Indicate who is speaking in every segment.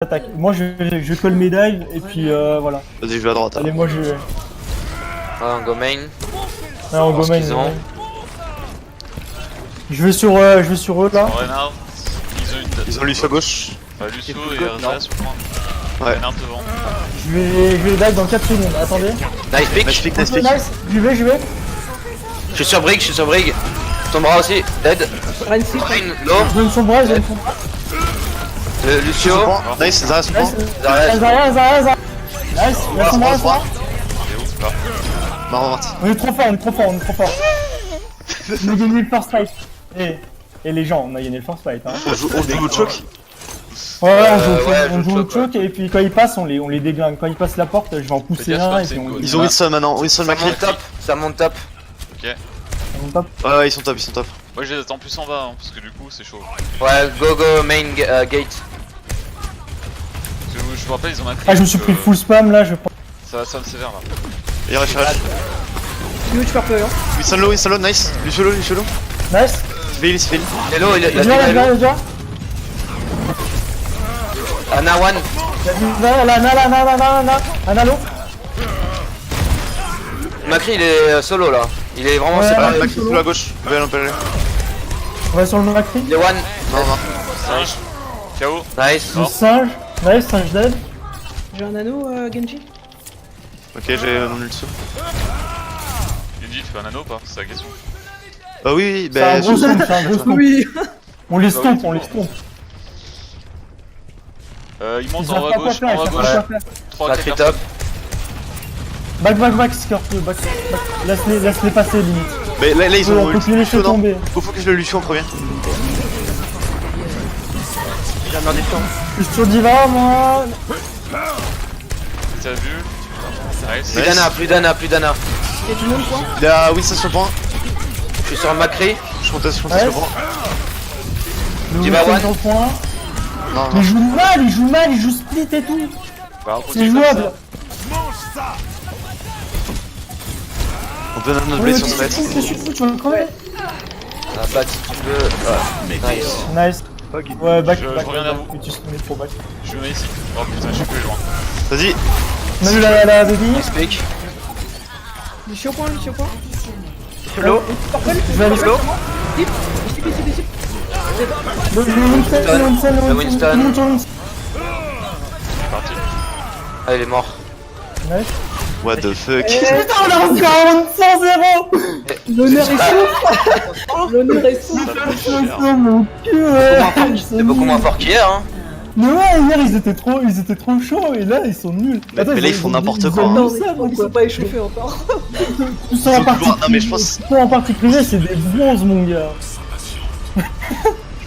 Speaker 1: attaque. Moi je colle mes dives et puis voilà.
Speaker 2: Vas-y, je vais à droite.
Speaker 1: Allez, moi je.
Speaker 3: Ah, on go main.
Speaker 1: Ah, on go main.
Speaker 3: qu'ils ont.
Speaker 1: Je vais sur eux là.
Speaker 4: Renard,
Speaker 2: Ils ont Lucio à gauche.
Speaker 4: Lucio et RZA sur le point.
Speaker 2: Ouais.
Speaker 4: Renard devant.
Speaker 1: Je vais dive dans 4 secondes. Attendez.
Speaker 3: Nice pick.
Speaker 2: Nice pick, nice pick.
Speaker 1: Nice. J'y vais.
Speaker 3: Je suis sur Brig, Ton bras aussi, dead. Rain, low.
Speaker 1: Je donne son bras, je donne son bras.
Speaker 3: Lucio.
Speaker 2: Nice, Zara sur le point.
Speaker 1: Zara. Nice, il a son bras, ça.
Speaker 2: Marron parti.
Speaker 1: On est trop fort. On a gagné le first fight. Et les gens, on a gagné le first fight. Hein.
Speaker 2: On joue au choc.
Speaker 1: Ouais,
Speaker 3: on
Speaker 1: on joue au choke et puis quand ils passent, on les déglingue. Quand ils passent la porte, je vais en pousser un et puis on.
Speaker 2: Ils ont Wilson maintenant, Wilson Macri.
Speaker 3: Ça monte top.
Speaker 4: Ok.
Speaker 1: On tape.
Speaker 2: Ouais, ils sont top.
Speaker 4: Moi je les attends plus en bas hein, parce que du coup c'est chaud.
Speaker 3: Ouais, go main gate.
Speaker 4: Je vous rappelle, ils ont un cri.
Speaker 1: Ah, je me suis pris full spam là, je prends.
Speaker 4: Ça va me sévère là.
Speaker 2: Il reste
Speaker 5: Huge purple hein.
Speaker 2: Wilson low, nice. Lucio low.
Speaker 1: Nice.
Speaker 2: Il se file.
Speaker 3: Hello, il a
Speaker 1: Déjà.
Speaker 3: Ana one.
Speaker 1: Ana l'eau.
Speaker 3: Macri il est solo là. Il est vraiment
Speaker 1: Ouais.
Speaker 3: séparé.
Speaker 2: Macri sous la gauche. Je vais l'empêcher.
Speaker 1: On va sur le Macri.
Speaker 3: Il est one.
Speaker 2: Non.
Speaker 4: Singe. KO.
Speaker 3: Nice.
Speaker 1: Le singe. Nice, singe dead.
Speaker 5: J'ai un anneau Genji.
Speaker 2: Ok, j'ai mon Lucio.
Speaker 4: Genji, tu fais un anneau ou pas? C'est la question.
Speaker 2: Bah oui,
Speaker 1: C'est un
Speaker 2: bah.
Speaker 1: gros stomp,
Speaker 5: Oui.
Speaker 1: On les stomp.
Speaker 4: Il monte
Speaker 1: Ils
Speaker 4: en
Speaker 1: savent
Speaker 4: haut à
Speaker 1: pas quoi
Speaker 4: gauche,
Speaker 1: faire,
Speaker 4: en
Speaker 1: ils
Speaker 4: haut à
Speaker 1: savent pas
Speaker 4: gauche.
Speaker 1: quoi faire.
Speaker 4: 3
Speaker 3: Macri
Speaker 4: 4
Speaker 3: top.
Speaker 1: Back, Scorpio, back. Laisse-les passer limite.
Speaker 2: Mais là, ils ont
Speaker 1: On peut plus les
Speaker 2: Lucio,
Speaker 1: laisser
Speaker 2: non.
Speaker 1: tomber.
Speaker 2: Faut focus le Lucio en premier.
Speaker 1: Je suis sur Diva, moi.
Speaker 4: T'as vu? Nice.
Speaker 3: Plus d'Ana.
Speaker 5: Il y a du monde quoi.
Speaker 2: Il a Wilson sur le point.
Speaker 3: Je suis sur Macri.
Speaker 2: Je monte sur le point.
Speaker 1: Le
Speaker 3: Diva
Speaker 1: Wilson
Speaker 3: one.
Speaker 1: sur le point.
Speaker 2: Non.
Speaker 1: Il joue mal, il joue split et tout.
Speaker 4: Bah, on
Speaker 1: C'est
Speaker 4: continue comme
Speaker 1: jouable.
Speaker 2: On peut notre blade sur ce mètre.
Speaker 1: Je suis fou, tu vas le crever.
Speaker 3: La batte si tu veux. Nice.
Speaker 1: Nice. Ouais, back.
Speaker 4: Je reviens vers vous.
Speaker 1: Mais tu mets trop back.
Speaker 4: Je me mets ici. Oh putain, je suis plus loin.
Speaker 2: Vas-y.
Speaker 1: On a vu la baby.
Speaker 3: Nice pick.
Speaker 5: Il est sur point.
Speaker 3: Solo.
Speaker 5: Purple.
Speaker 1: Je vais aller
Speaker 3: Solo.
Speaker 5: Dip.
Speaker 1: Le Winston.
Speaker 4: C'est parti.
Speaker 3: Ah, il est mort.
Speaker 1: Nice.
Speaker 2: What the fuck.
Speaker 1: Putain, on a encore 100-0.
Speaker 5: L'honneur est sauf.
Speaker 1: Mon cul,
Speaker 3: C'est beaucoup moins fort qu'hier hein.
Speaker 1: Mais ouais, hier ils étaient trop chauds et là ils sont nuls.
Speaker 2: Mais là, ils font n'importe quoi, hein.
Speaker 5: Non, ils sont pas échauffés encore.
Speaker 1: Tout sur la partie
Speaker 2: Non, mais je pense-
Speaker 1: tout en partie privée, c'est des bronzes, mon gars.
Speaker 2: Je sais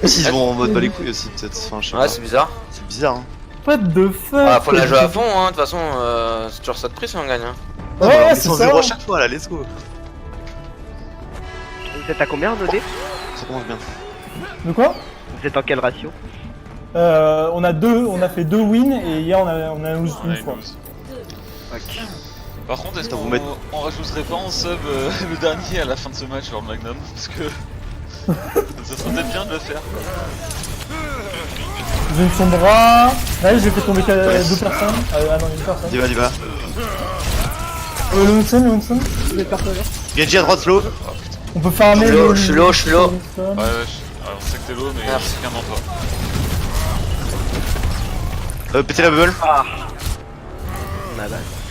Speaker 2: pas s'ils vont en mode bas les couilles aussi, peut-être. Enfin, je sais
Speaker 3: Ouais,
Speaker 2: pas.
Speaker 3: c'est bizarre.
Speaker 2: C'est bizarre, hein.
Speaker 1: What the fuck.
Speaker 3: Ah, faut la jouer à fond hein. De toute façon, c'est toujours ça de prix si on gagne hein.
Speaker 1: Ouais,
Speaker 2: Ils
Speaker 1: c'est
Speaker 2: sont
Speaker 1: ça.
Speaker 2: 0 à chaque fois là, let's go.
Speaker 6: Vous êtes à combien en OD?
Speaker 2: Ça commence bien.
Speaker 1: De quoi?
Speaker 6: Vous êtes en quel ratio?
Speaker 1: On a fait 2 wins et hier on a lose
Speaker 4: On a
Speaker 1: une
Speaker 4: une
Speaker 1: fois.
Speaker 4: lose. Par contre, est-ce
Speaker 2: Ça vous
Speaker 4: qu'on
Speaker 2: met-
Speaker 4: on rajouterait pas en sub le dernier à la fin de ce match sur le Magnum? Parce que ça serait peut-être bien de le faire.
Speaker 1: J'ai eu son bras. Là j'ai fait tomber 2 personnes. Ah non, une personne.
Speaker 2: Diva.
Speaker 1: Le Winston.
Speaker 5: Je vais purple.
Speaker 2: Genji à droite, slow.
Speaker 1: On peut farmer
Speaker 3: Je suis low.
Speaker 4: Ouais, on sait que t'es low, mais
Speaker 3: Merci.
Speaker 4: c'est qu'un toi.
Speaker 2: Péter la bubble.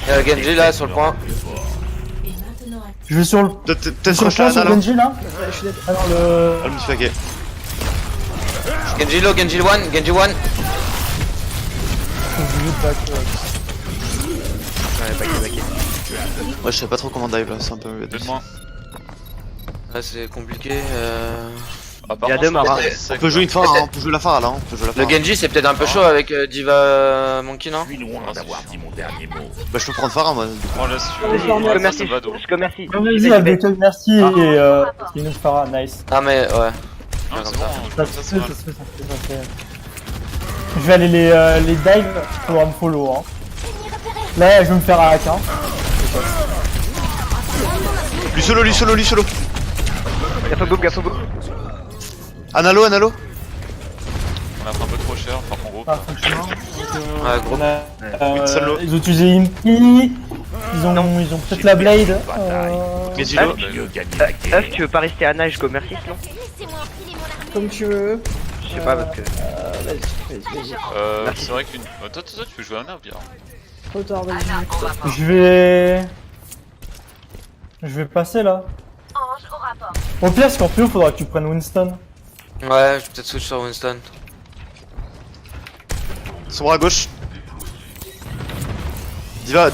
Speaker 3: Il y a Genji là sur le point.
Speaker 1: Je vais sur le
Speaker 2: Peut-être
Speaker 1: sur le
Speaker 2: rush
Speaker 1: point
Speaker 2: là,
Speaker 1: sur
Speaker 2: là.
Speaker 1: Genji là.
Speaker 5: Je suis dead.
Speaker 1: Alors le.
Speaker 2: Ah, le petit paquet.
Speaker 3: Genji low, Genji one.
Speaker 2: Ouais, je sais pas trop comment dive là, c'est un peu.
Speaker 4: Deux de moins.
Speaker 3: Là c'est compliqué.
Speaker 4: Ah, par
Speaker 6: Il y a
Speaker 4: contre,
Speaker 6: deux maras.
Speaker 4: c'est
Speaker 2: On
Speaker 4: sec,
Speaker 2: peut jouer une
Speaker 4: quoi.
Speaker 2: phare, hein. On peut jouer la phare là, hein. On peut jouer la
Speaker 3: Le
Speaker 2: phare.
Speaker 3: Genji c'est peut-être un peu chaud avec Diva Monkey non?
Speaker 4: Ah,
Speaker 2: Bah, je peux prendre phare, hein, moi.
Speaker 4: Moi là, si tu
Speaker 5: Vas-y,
Speaker 4: veux,
Speaker 5: vas-y,
Speaker 4: ça
Speaker 6: Merci,
Speaker 4: va d'eau.
Speaker 6: merci.
Speaker 1: Vas-y, Abdelkader, merci et Inuk Farah, nice.
Speaker 3: Ah mais ouais.
Speaker 4: Non, c'est
Speaker 3: comme
Speaker 4: bon,
Speaker 1: Ça
Speaker 4: comme
Speaker 1: se
Speaker 4: ça
Speaker 1: fait,
Speaker 4: c'est mal.
Speaker 1: ça se fait. Je vais aller les dive pour me follow. Hein. Là, je vais me faire hack. Hein.
Speaker 2: Lui solo.
Speaker 6: Gafo go.
Speaker 2: Analo.
Speaker 4: On a fait un peu trop cher, par contre gros.
Speaker 1: Ah, faut que je mange.
Speaker 3: Ouais, gros.
Speaker 2: Solo.
Speaker 1: Ils ont utilisé Impi. Ils ont peut-être la Blade.
Speaker 2: Mais dis-le.
Speaker 6: Uf, tu veux pas rester Anna et je go Mercy sinon?
Speaker 5: Comme tu veux.
Speaker 6: Je sais pas parce que.
Speaker 5: Vas-y.
Speaker 4: C'est vrai qu'une. Toi, tu peux jouer à Anna ou bien?
Speaker 5: Trop tard, vas-y.
Speaker 1: Je vais passer là. Au pire, Scorpio, faudra que tu prennes Winston.
Speaker 3: Ouais, je vais peut-être switch sur Winston.
Speaker 2: Son bras à gauche. Diva.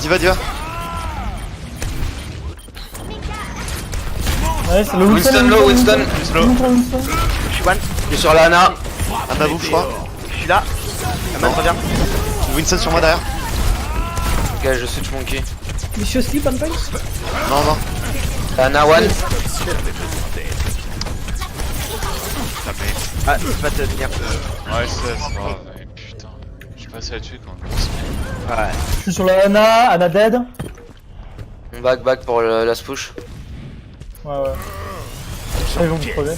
Speaker 1: Ouais, c'est le
Speaker 3: Winston low, Winston.
Speaker 6: Je suis one,
Speaker 3: Je suis sur la Ana.
Speaker 2: Un à vous, je crois.
Speaker 6: je suis là. Anna revient.
Speaker 2: Winston sur moi derrière.
Speaker 3: Ok, je switch monkey.
Speaker 5: Monsieur Sleep, un punch.
Speaker 2: Non.
Speaker 3: Ana one.
Speaker 6: Ah, tu vas te tenir.
Speaker 4: Ouais, c'est grave, mais putain. J'ai passé là-dessus quand même.
Speaker 6: Ouais.
Speaker 1: Je suis sur la Ana dead.
Speaker 3: On back pour le last push.
Speaker 1: Ouais. Ah, ils vont me crever.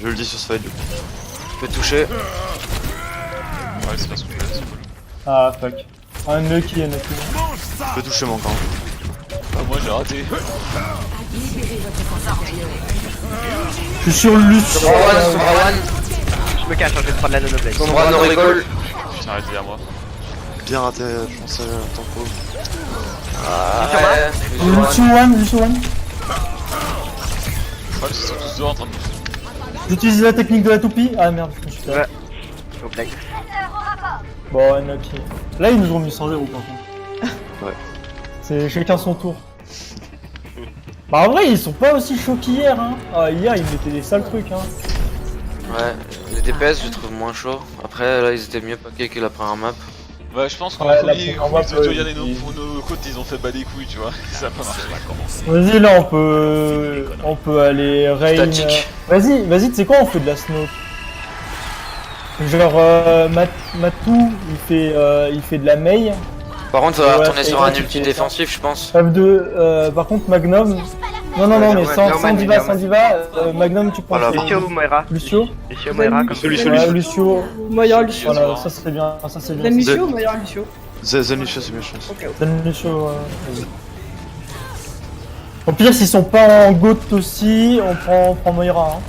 Speaker 2: Je le dis sur ce fight.
Speaker 3: Je peux toucher.
Speaker 4: Ouais, c'est pas ce que je fais, c'est cool.
Speaker 1: Ah, fuck. Un Nucky.
Speaker 2: Je peux toucher mon camp.
Speaker 4: Ah, moi j'ai raté.
Speaker 1: Je suis sur Lucio.
Speaker 3: Sombra one.
Speaker 6: Je me cache, je vais prendre la nono blade.
Speaker 3: Sombra no recall.
Speaker 4: Putain, arrête derrière moi.
Speaker 2: Bien raté, je pense à tempo.
Speaker 1: Lucio one.
Speaker 4: Ouais, ils sont tous dehors en train de me.
Speaker 1: J'utilise la technique de la toupie. Ah merde, je suis là.
Speaker 6: Ouais. Au blague.
Speaker 1: Bon, Nucky. Là, ils nous ont mis 100-0 par contre.
Speaker 2: Ouais.
Speaker 1: C'est chacun son tour. Bah en vrai, ils sont pas aussi chauds qu'hier, hein. Ah, hier, ils mettaient des sales trucs, hein.
Speaker 3: Ouais, les DPS je trouve moins chaud. Après là ils étaient mieux packés que la première map.
Speaker 4: Ouais, je pense qu'en
Speaker 1: Ouais, la
Speaker 4: premier,
Speaker 1: première map,
Speaker 4: ils ont regardé nos côtes, ils ont fait bas les couilles, tu vois. Ça a pas marché.
Speaker 1: Vas-y, là, on peut aller rain.
Speaker 3: Statique.
Speaker 1: Vas-y, tu sais quoi, on fait de la snow. Genre, Matou, il fait de la Mei.
Speaker 3: Par contre, ça va
Speaker 1: Ouais,
Speaker 3: retourner
Speaker 1: et
Speaker 3: sur
Speaker 1: toi,
Speaker 3: un
Speaker 1: tu
Speaker 3: ulti
Speaker 1: fais
Speaker 3: défensif, je pense.
Speaker 1: F2, par contre, Magnum. Non, mais
Speaker 6: ouais,
Speaker 1: sans
Speaker 6: normal,
Speaker 1: diva,
Speaker 6: normal.
Speaker 1: Magnum, tu prends.
Speaker 2: Voilà.
Speaker 6: Lucio ou Moira?
Speaker 1: Lucio.
Speaker 6: Lucio ou Moira comme
Speaker 2: Lucio.
Speaker 1: Ouais, Lucio.
Speaker 5: Moira, Lucio.
Speaker 1: Voilà, ça serait bien.
Speaker 5: Zen Lucio ou Moira, Lucio?
Speaker 2: Zen Lucio, c'est mieux, je pense.
Speaker 5: Ok.
Speaker 1: Donne Lucio, vas-y. Au pire, s'ils sont pas en GOAT aussi, on prend Moira. Hein.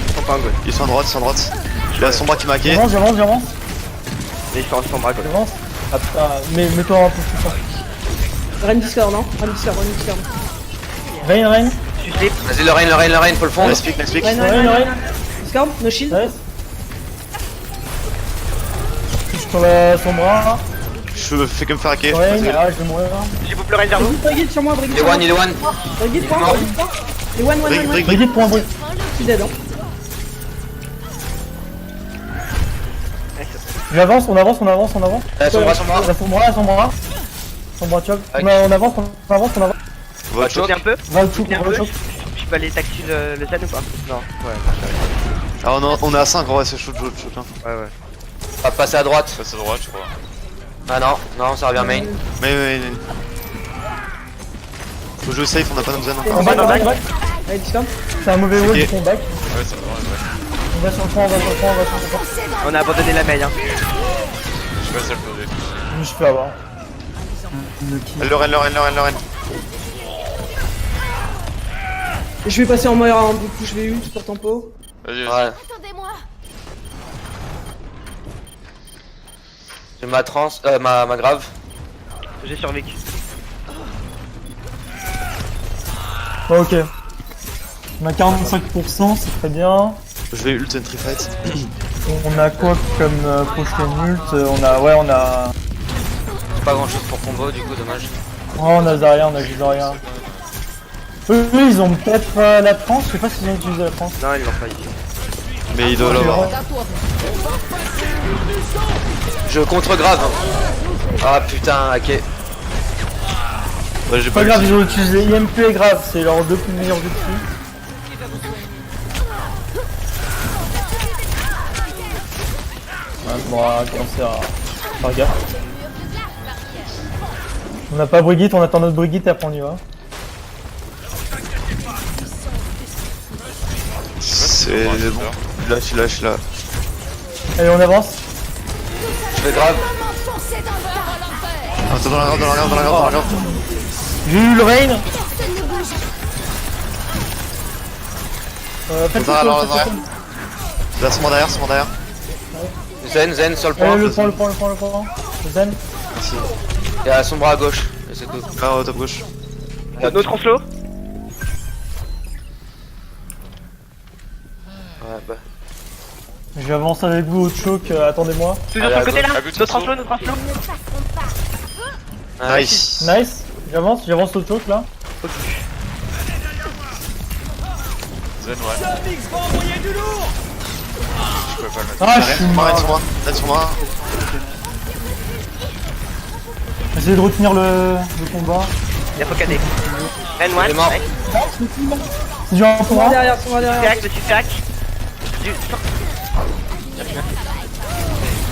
Speaker 6: Ils sont pas en goal.
Speaker 2: Ils sont à droite. Il a son bras qui m'a hacké.
Speaker 1: J'avance.
Speaker 6: Mais ils sont en bras goal.
Speaker 1: Ah putain, mets-toi un peu plus fort.
Speaker 5: Ren Discord, non? Ren Discord.
Speaker 1: Rain.
Speaker 6: Tu slip.
Speaker 3: Vas-y, le rain, faut le fondre.
Speaker 2: Nice pick.
Speaker 1: Rain.
Speaker 5: Discord, no shield.
Speaker 1: Ouais. Je suis sur son bras.
Speaker 2: Je me fais que me faire hacker.
Speaker 1: Rain, ah, je vais mourir.
Speaker 6: J'ai vous pleurer vers vous.
Speaker 5: Brigitte sur moi, Brigitte
Speaker 3: Il est
Speaker 5: sur moi.
Speaker 3: one, il est one.
Speaker 5: Brigitte, point. Et one.
Speaker 2: Brigitte.
Speaker 1: Brigitte pour un bruit.
Speaker 5: Je suis dead, hein.
Speaker 1: J'avance, on avance.
Speaker 3: Son bras.
Speaker 1: Son bras, choc. On avance.
Speaker 2: Va
Speaker 6: Tu tiens un peu?
Speaker 1: Va le choc,
Speaker 6: Je peux aller taxer le Zen ou pas? Non. Ouais,
Speaker 2: Ah, on est à 5, en vrai, c'est chaud. Hein.
Speaker 6: ouais.
Speaker 3: On va passer à droite.
Speaker 4: Passe à droite, je crois.
Speaker 3: Ah non, ça revient main.
Speaker 2: Mais. Faut jouer safe, on a pas nos zen
Speaker 1: On
Speaker 2: encore.
Speaker 1: back.
Speaker 5: Allez, Discord.
Speaker 1: C'est un mauvais wall,
Speaker 2: Ok.
Speaker 1: on back.
Speaker 4: Ouais, ça va, ouais.
Speaker 1: On va sur le point.
Speaker 6: On a abandonné la mail, hein.
Speaker 4: Je sais pas si elle peut aider.
Speaker 1: Je me suis fait avoir.
Speaker 2: Lorraine.
Speaker 5: Je vais passer en Moira, hein. Du coup, je vais ult pour tempo.
Speaker 4: Vas-y.
Speaker 3: Ouais.
Speaker 7: Attendez-moi.
Speaker 3: J'ai ma trans, ma grave.
Speaker 6: J'ai survécu.
Speaker 1: Ok. On a 45%, c'est très bien.
Speaker 2: Je vais ult entry fight.
Speaker 1: On a quoi comme prochaine ult? On a...
Speaker 3: J'ai pas grand chose pour combo, du coup, dommage.
Speaker 1: Oh, on a Zarya, on a juste Zarya. Eux, ils ont peut-être la trans, je sais pas s'ils ont utilisé la trans.
Speaker 6: Non, ils l'ont pas ici.
Speaker 2: Mais il doit l'avoir.
Speaker 3: Je contre grave. Ah putain, ok.
Speaker 2: Ouais, j'ai
Speaker 1: Pas
Speaker 2: pas
Speaker 1: grave,
Speaker 2: ulti.
Speaker 1: ils ont utilisé IMP et grave, c'est leurs deux plus meilleurs outils. On va commencer à faire gaffe. On n'a pas Brigitte, on attend notre Brigitte et après on y va.
Speaker 2: C'est bon. Je suis là.
Speaker 1: Allez, on avance.
Speaker 3: Je fais grave.
Speaker 2: Attends, dans la garde, dans la garde, dans la garde, dans la garde.
Speaker 1: J'ai eu le rain. Faites
Speaker 2: Dans la
Speaker 1: tout,
Speaker 2: garde,
Speaker 1: faites
Speaker 2: dans la
Speaker 1: tout.
Speaker 2: garde. Là, c'est moi derrière, c'est moi derrière.
Speaker 3: Zen sur le point.
Speaker 1: Allez, le point. Zen.
Speaker 2: Merci.
Speaker 3: Il y a son bras à gauche. Et c'est tout.
Speaker 2: Ah, au top gauche.
Speaker 6: Notre translo.
Speaker 3: Ouais, bah.
Speaker 1: J'avance avec vous au choke, attendez-moi.
Speaker 6: Toujours
Speaker 3: Allez,
Speaker 6: sur
Speaker 3: à
Speaker 6: le côté là.
Speaker 4: gauche. Ah, but
Speaker 6: Notre
Speaker 4: translo.
Speaker 6: translo.
Speaker 2: Nice.
Speaker 1: Nice, j'avance au choke là.
Speaker 4: Zen, ouais. Je pouvais pas le mettre.
Speaker 1: Ah, je suis
Speaker 2: Arrête
Speaker 1: mort.
Speaker 2: sur moi, arrête sur moi.
Speaker 1: Essayez de retenir le combat.
Speaker 6: Il a focadé.
Speaker 3: Il est
Speaker 6: N1.
Speaker 3: mort.
Speaker 1: C'est du 1 pour
Speaker 5: Sur moi
Speaker 1: 1.
Speaker 5: derrière, sur moi derrière.
Speaker 6: Crac, je suis crac.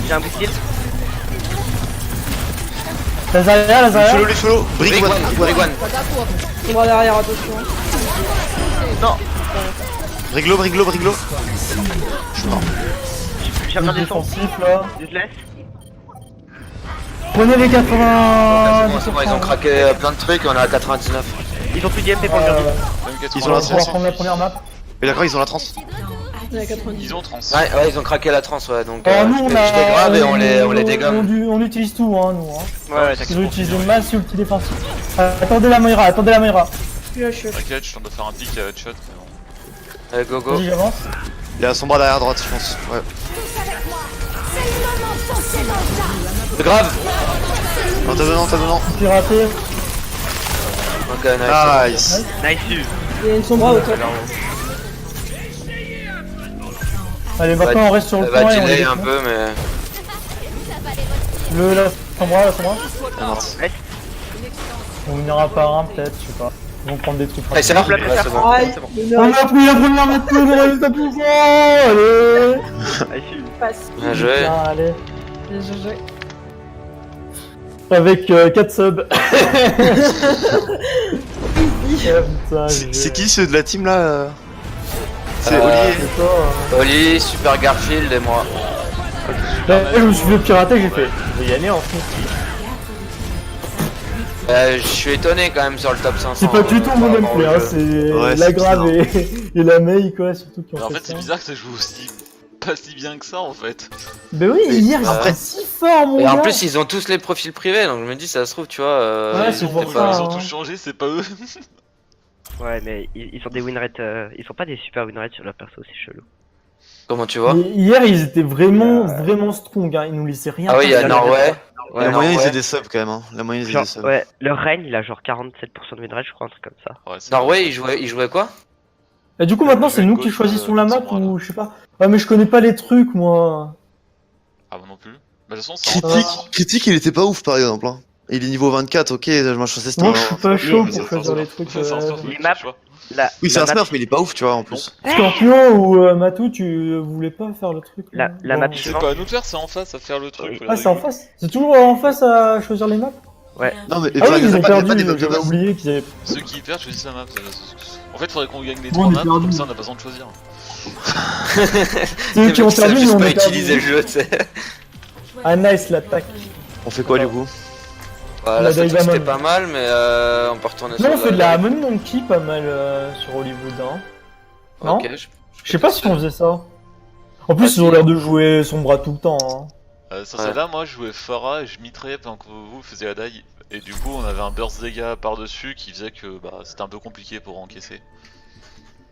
Speaker 6: J'ai un boostil.
Speaker 1: Lazaria.
Speaker 2: Les solo. Brick
Speaker 3: Brig
Speaker 2: one,
Speaker 3: one,
Speaker 2: brick one.
Speaker 3: Brig one.
Speaker 5: Sur moi derrière, attention.
Speaker 6: Non.
Speaker 2: Briglo. Je suis mort.
Speaker 6: J'ai un descend.
Speaker 1: Défensif là.
Speaker 6: Je te laisse.
Speaker 1: Prenez les 80.
Speaker 3: C'est bon, ils ont craqué plein de trucs, on est à 99.
Speaker 6: Ils ont plus d'IMP pour le verdi.
Speaker 4: Même
Speaker 2: Ils ont la
Speaker 1: On va
Speaker 2: trans.
Speaker 1: prendre la première map.
Speaker 2: Mais d'accord, ils ont la trans.
Speaker 5: Il y a 90.
Speaker 4: Ils ont trans.
Speaker 3: Ouais, ils ont craqué la trans, ouais, donc
Speaker 1: Oh, nous
Speaker 3: je
Speaker 1: on
Speaker 3: les
Speaker 1: a.
Speaker 3: dégrave et on les dégomme.
Speaker 1: On utilise tout, hein, nous.
Speaker 6: Ouais,
Speaker 1: Ils ont utilisé masse et ulti défensif. Attendez la Moira.
Speaker 5: Je suis là, je suis là.
Speaker 4: T'inquiète, je tente de faire un pic à headshot. Mais bon.
Speaker 3: Allez, go go.
Speaker 1: Vas-y, j'avance.
Speaker 2: Il a son bras derrière à droite, je pense. Ouais.
Speaker 3: C'est grave.
Speaker 2: Non, t'as dedans.
Speaker 1: Piraté.
Speaker 3: Ok, nice.
Speaker 2: Nice.
Speaker 6: Nice.
Speaker 5: Il y a une sombra au top.
Speaker 1: Allez, maintenant on reste sur le
Speaker 3: Ça va
Speaker 1: point et on les
Speaker 3: delay un
Speaker 1: défend.
Speaker 3: peu, mais.
Speaker 1: La Sombra.
Speaker 2: Ah, merde.
Speaker 1: On finira par un peut-être, je sais pas. Ils vont prendre des trucs.
Speaker 3: Ouais, c'est bon, ouais, c'est bon.
Speaker 5: Aïe,
Speaker 6: c'est bon.
Speaker 5: le
Speaker 1: On
Speaker 5: nœud
Speaker 1: a pris la première maintenant, on reste à plus fort. Allez.
Speaker 5: passe.
Speaker 3: Bien joué.
Speaker 1: Bien, allez.
Speaker 5: GG.
Speaker 1: Avec 4 subs. Putain,
Speaker 2: C'est qui ceux de la team là C'est
Speaker 3: Euh,
Speaker 2: Olivier.
Speaker 1: C'est toi.
Speaker 3: Oli, Super Garfield et moi.
Speaker 1: Je me suis fait pirater, j'ai fait. Je vais y aller en fait.
Speaker 3: Je suis étonné quand même sur le top 500.
Speaker 1: C'est pas du tout mon
Speaker 3: par
Speaker 1: même
Speaker 3: rapport au
Speaker 1: play, hein,
Speaker 3: jeu.
Speaker 1: c'est
Speaker 2: Ouais,
Speaker 1: la
Speaker 2: c'est
Speaker 1: grave et la Mei quoi, surtout qui
Speaker 4: Mais
Speaker 1: ont
Speaker 4: en fait,
Speaker 1: fait
Speaker 4: c'est
Speaker 1: ça.
Speaker 4: bizarre que ça joue aussi pas si bien que ça en fait.
Speaker 1: Ben oui, hier ils
Speaker 3: Après-
Speaker 1: étaient si forts mon
Speaker 3: Et
Speaker 1: gars.
Speaker 3: en plus, ils ont tous les profils privés, donc je me dis, ça se trouve, tu vois.
Speaker 1: Ouais,
Speaker 3: ils
Speaker 1: c'est
Speaker 3: ont
Speaker 1: pour
Speaker 3: peut-être
Speaker 1: ça,
Speaker 3: pas-
Speaker 4: Ils ont
Speaker 1: hein.
Speaker 4: tous changé, c'est pas eux.
Speaker 6: Ouais, mais ils ont des win rates. Ils sont pas des super win rates sur leur perso, c'est chelou.
Speaker 3: Comment tu vois?
Speaker 1: Mais hier ils étaient vraiment strong, hein. Ils nous laissaient rien.
Speaker 3: Ah oui, il y a
Speaker 1: faire.
Speaker 3: Norway. Ouais,
Speaker 2: La moyenne, ils
Speaker 3: Norway.
Speaker 2: étaient des subs quand même. Hein. La moyenne, ils étaient
Speaker 6: Genre,
Speaker 2: des subs.
Speaker 6: ouais, leur reign, il a genre 47% de win rate, je crois, un truc comme ça.
Speaker 4: Ouais, c'est
Speaker 3: Norway, il jouait quoi?
Speaker 1: Et du coup maintenant c'est
Speaker 4: Ouais,
Speaker 1: nous
Speaker 4: gauche,
Speaker 1: qui choisissons la map
Speaker 4: Sombra, là.
Speaker 1: ou je sais pas. Ouais mais je connais pas les trucs moi.
Speaker 4: Ah, moi non plus. Bah, de toute façon, c'est
Speaker 2: Critique, il était pas ouf par exemple. Hein. Il est niveau 24, ok, je m'en chassais
Speaker 1: Moi je suis pas chaud
Speaker 6: mais
Speaker 1: pour choisir les trucs.
Speaker 4: C'est un smurf,
Speaker 6: Les
Speaker 4: le
Speaker 6: maps.
Speaker 4: choix.
Speaker 2: Oui, c'est un smurf, mais il est pas ouf, tu vois, en plus.
Speaker 1: Scorpion ou Matou, tu voulais pas faire le truc
Speaker 6: La-
Speaker 1: là
Speaker 6: la map
Speaker 1: Bon.
Speaker 4: C'est pas à nous de faire, c'est en face à faire le truc. faut les
Speaker 1: Ah c'est en
Speaker 4: réguler.
Speaker 1: face. C'est toujours en face à choisir les maps.
Speaker 2: Non, mais
Speaker 1: Ah oui
Speaker 2: il y
Speaker 1: ils
Speaker 2: a
Speaker 1: ont
Speaker 2: pas- il y a
Speaker 1: perdu.
Speaker 2: pas des bugs de
Speaker 1: J'avais
Speaker 2: base.
Speaker 1: oublié qu'ils avaient.
Speaker 4: Ceux qui perdent choisissent la map. En fait, faudrait qu'on gagne les
Speaker 1: Bon,
Speaker 4: 3
Speaker 1: on est
Speaker 4: maps,
Speaker 1: perdu.
Speaker 4: comme ça on a pas besoin de choisir.
Speaker 1: C'est eux qui ont perdu, mais
Speaker 3: juste
Speaker 1: on
Speaker 3: pas
Speaker 1: a
Speaker 3: utiliser le
Speaker 1: perdu.
Speaker 3: jeu, tu sais.
Speaker 1: Ah nice l'attaque.
Speaker 2: On fait quoi du coup?
Speaker 3: Voilà,
Speaker 1: La
Speaker 3: la statue
Speaker 1: Diamond.
Speaker 3: c'était pas mal, mais on peut retourner
Speaker 1: Non, on
Speaker 3: sur
Speaker 1: fait de la Hamon Monkey pas mal sur Hollywood. Hein. Non
Speaker 3: Ok,
Speaker 1: Je sais pas si on faisait ça. En plus,
Speaker 3: Ah,
Speaker 1: ils ont
Speaker 3: si.
Speaker 1: l'air de jouer son bras tout le temps. Hein.
Speaker 4: Sur celle-là, moi je jouais Farah et je mitraillais pendant que vous faisiez la die. Et du coup, on avait un burst dégâts par-dessus qui faisait que bah, c'était un peu compliqué pour encaisser.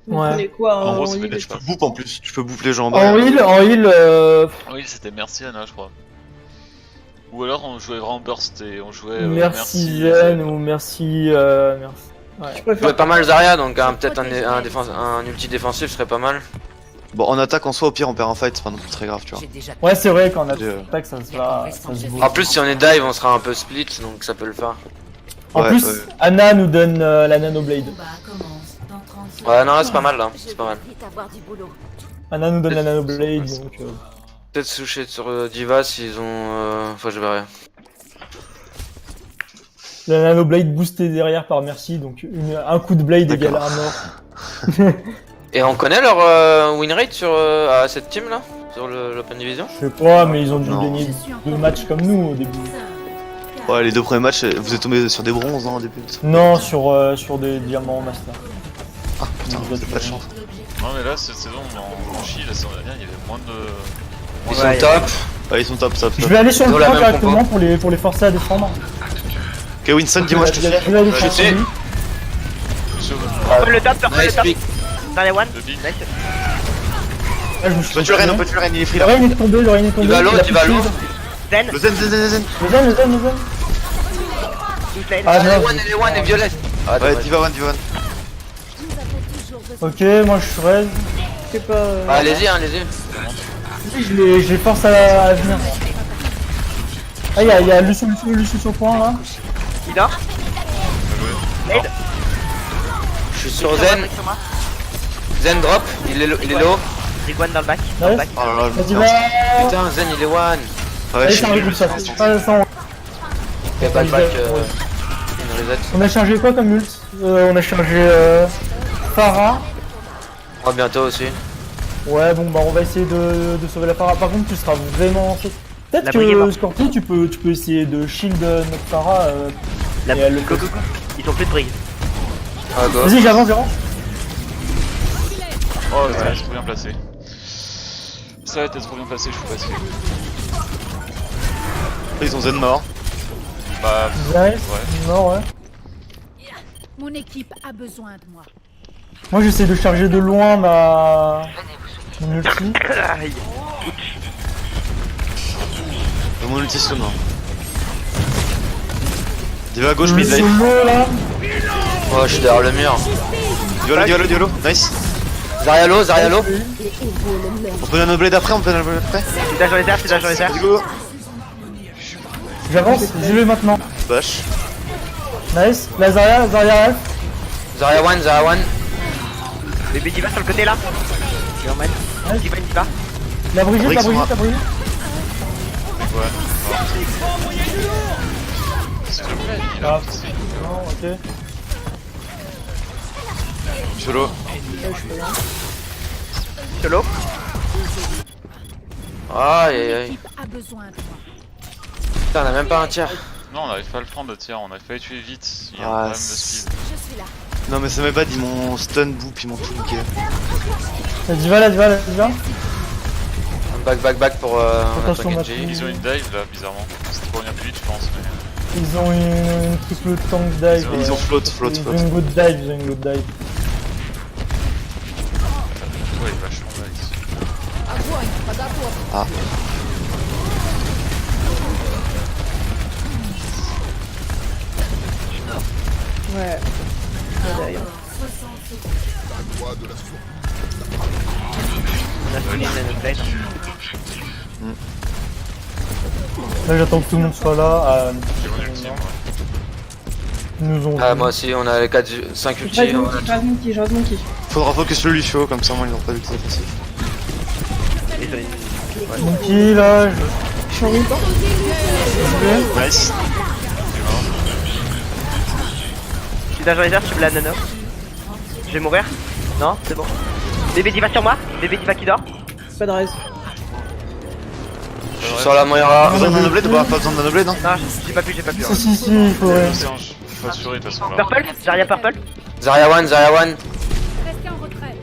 Speaker 5: Vous
Speaker 1: Ouais.
Speaker 5: prenez quoi
Speaker 4: En gros,
Speaker 5: en
Speaker 4: c'est
Speaker 5: heal?
Speaker 4: des
Speaker 2: Tu peux boop en plus, tu peux boop les gens en bas.
Speaker 1: En heal,
Speaker 4: Oui, c'était Merci Anna, je crois. Ou alors on jouait vraiment burst et on jouait
Speaker 1: merci Zen ou merci. Merci.
Speaker 5: Je
Speaker 1: Ouais.
Speaker 3: Je
Speaker 5: préfère.
Speaker 3: jouais pas mal Zarya, donc peut-être un ulti défensif serait pas mal.
Speaker 2: Bon, en attaque en soi, au pire, on perd un fight, c'est pas non plus très grave, tu vois.
Speaker 1: Ouais, c'est vrai qu'en
Speaker 2: Euh.
Speaker 1: attaque, ça se va. Ça se vaut.
Speaker 3: En plus, si on est dive, on sera un peu split, donc ça peut le faire.
Speaker 1: En
Speaker 2: Ouais,
Speaker 1: plus,
Speaker 2: ouais.
Speaker 1: Anna nous donne la Nano Blade.
Speaker 3: Ouais, non, là c'est pas mal là, c'est pas mal.
Speaker 1: Anna nous donne la Nano Blade, donc.
Speaker 3: Peut-être soucher sur Diva s'ils ont. Enfin, je verrai.
Speaker 1: La Nano Blade boostée derrière par Merci, donc un coup de Blade égale
Speaker 2: D'accord.
Speaker 1: un mort.
Speaker 3: Et on connaît leur win rate sur cette team là? sur l'Open Division?
Speaker 1: Je sais pas, mais ils ont dû
Speaker 2: Non.
Speaker 1: gagner 2 matchs comme nous au début.
Speaker 2: Ouais, les 2 premiers matchs, vous êtes tombé sur des bronzes au début.
Speaker 1: Non, sur des diamants master.
Speaker 2: Ah putain, vous avez pas de chance.
Speaker 4: Non mais là cette saison en Chine, la saison dernière il y avait moins de...
Speaker 3: Ils
Speaker 6: Ouais,
Speaker 3: sont top.
Speaker 2: Ouais, ils sont top, top,
Speaker 1: Je
Speaker 2: top.
Speaker 1: vais aller sur
Speaker 3: Ils
Speaker 1: le
Speaker 3: ont la
Speaker 1: point
Speaker 3: même
Speaker 1: directement
Speaker 3: compo.
Speaker 1: pour les forcer à défendre.
Speaker 2: Ok, Winston, dis-moi, je te fais.
Speaker 1: Je vais aller
Speaker 4: Ouais,
Speaker 1: sur
Speaker 3: je sais.
Speaker 1: lui.
Speaker 6: Le top, purple, le
Speaker 3: Nice
Speaker 6: top.
Speaker 3: pick.
Speaker 6: Dans les one.
Speaker 4: Le big.
Speaker 6: Nice.
Speaker 1: Là, je me suis
Speaker 2: On peut tuer le Ren, on peut tuer le Ren, il est free
Speaker 1: Le
Speaker 2: là.
Speaker 1: Rein est tombé, le Rein est tombé.
Speaker 3: Il va l'autre,
Speaker 1: a
Speaker 3: il va
Speaker 1: plus de
Speaker 3: l'autre.
Speaker 1: shield.
Speaker 6: Zen.
Speaker 2: Le Zen, Zen, Zen, Zen.
Speaker 1: Le Zen, le Zen, le Zen.
Speaker 6: Two lane.
Speaker 1: Ah
Speaker 3: Elle est
Speaker 1: non.
Speaker 3: one, elle est one, et violette. Ah,
Speaker 2: Ouais,
Speaker 3: dommage.
Speaker 2: Diva One, Diva One.
Speaker 1: Ok, moi je suis raise.
Speaker 5: Je sais pas.
Speaker 3: Ah, allez-y, hein, allez-y.
Speaker 1: Je les force à venir. Ah, y'a Lucio sur le point là.
Speaker 6: Il dort. Nade.
Speaker 3: Je suis sur Zen.
Speaker 6: Sur moi.
Speaker 3: Zen drop, il est low.
Speaker 6: Rick one dans le back. Dans le
Speaker 1: Ouais.
Speaker 6: back.
Speaker 2: Oh là là, je
Speaker 1: Vas-y,
Speaker 2: me
Speaker 1: va.
Speaker 2: tiens.
Speaker 3: Putain, Zen il est one.
Speaker 2: Ouais,
Speaker 1: Allez,
Speaker 2: je
Speaker 1: c'est un
Speaker 2: suis
Speaker 1: regroupe ça. Pas sans-
Speaker 3: Il y a pas de back,
Speaker 1: Ouais.
Speaker 3: une reset.
Speaker 1: On a chargé quoi comme ult On a chargé Pharah.
Speaker 3: Moi bientôt aussi.
Speaker 1: Ouais, bon, bah on va essayer de sauver la Pharah. Par contre, tu seras vraiment. Peut-être
Speaker 6: La brigade est
Speaker 1: que
Speaker 6: morte.
Speaker 1: Scorty, tu peux essayer de shield notre Pharah.
Speaker 6: La
Speaker 1: Et elle le
Speaker 6: go, go, go. Ils ont plus de briques.
Speaker 3: Ah, go.
Speaker 1: Vas-y, j'avance.
Speaker 4: Oh ça va être trop bien placé. Ça va être trop bien placé, je suis passé.
Speaker 2: Ils ont Zen mort.
Speaker 4: Bah
Speaker 1: Nice.
Speaker 4: ouais.
Speaker 1: Non, ouais.
Speaker 7: Mon équipe a besoin de moi.
Speaker 1: Moi, j'essaie de charger de loin mon ulti.
Speaker 6: Aïe.
Speaker 2: Mon ulti se mort. Diva à gauche,
Speaker 1: Le
Speaker 2: mid life.
Speaker 1: solo là.
Speaker 3: Oh, je suis derrière le mur.
Speaker 2: Diolo, Diolo, Diolo. Nice.
Speaker 3: Zarya low, Zarya low.
Speaker 2: On peut la blade après, on peut la blade après.
Speaker 6: C'est dans les airs, c'est dans les airs.
Speaker 2: Let's go.
Speaker 1: J'avance, j'y vais maintenant.
Speaker 2: Bash.
Speaker 1: Nice. La Zarya F.
Speaker 3: Zarya one, Zarya one.
Speaker 6: Bébé Diva sur le côté là. Normal. Diva, Diva.
Speaker 1: La Brigitte,
Speaker 2: Brick
Speaker 1: la
Speaker 2: sont
Speaker 1: Brigitte, la Brigitte.
Speaker 4: S'il te plaît, il
Speaker 1: Ah,
Speaker 4: a...
Speaker 1: non, ok.
Speaker 2: Solo.
Speaker 6: Solo.
Speaker 3: Aïe aïe aïe.
Speaker 7: L'équipe a besoin de moi.
Speaker 3: Putain, on a même pas un tiers.
Speaker 4: Non on n'arrive pas à le prendre le tir, on a failli tuer vite. Il y a un
Speaker 2: Ah,
Speaker 4: problème de speed.
Speaker 7: Je suis là.
Speaker 2: Non, mais ça m'est pas dit mon stun boop, ils m'ont tout niqué.
Speaker 1: La Diva, la Diva, la Diva.
Speaker 3: Back pour
Speaker 1: Attention,
Speaker 3: notre
Speaker 1: Mathieu.
Speaker 3: Genji.
Speaker 4: Ils ont une dive là, bizarrement. C'était pour venir plus vite, je pense. Mais...
Speaker 1: Ils ont une triple tank dive.
Speaker 2: Ils ont float.
Speaker 1: Ils ont une good dive, ils ont une good dive.
Speaker 4: Ouais, il est vachement nice.
Speaker 2: Ah.
Speaker 5: Ouais. Derrière.
Speaker 6: On a fini notre lane.
Speaker 1: Là, j'attends que tout le monde soit là.
Speaker 4: J'ai mon ultime, ouais.
Speaker 1: Ils nous ont.
Speaker 3: Ah, moi aussi, on a les 5
Speaker 5: Je
Speaker 3: ultis.
Speaker 5: rase
Speaker 3: on
Speaker 5: mon
Speaker 3: a
Speaker 5: kill, je rase mon kill, je rase mon kill.
Speaker 2: Faudra focus le Lucio, comme ça, moi, ils n'ont pas d'ulti défensif.
Speaker 6: Ils ont une-
Speaker 1: Mon kill là.
Speaker 5: Je suis en même temps.
Speaker 2: Nice.
Speaker 6: Je suis dans les airs, je suis la nano. Je vais mourir. Non, c'est bon. Bébé Diva sur moi. Bébé Diva qui dort.
Speaker 5: Pas de raise.
Speaker 3: Je suis sur la Moira.
Speaker 2: Pas besoin d'un blade ou pas? Pas besoin d'un blade, non?
Speaker 6: Non, j'ai pas pu, j'ai pas pu.
Speaker 1: Si, si, si, il faut.
Speaker 4: Le singe, faut assurer de toute façon là.
Speaker 6: Purple. Zarya Purple.
Speaker 3: Zarya one, Zarya one.
Speaker 7: Restez en retrait.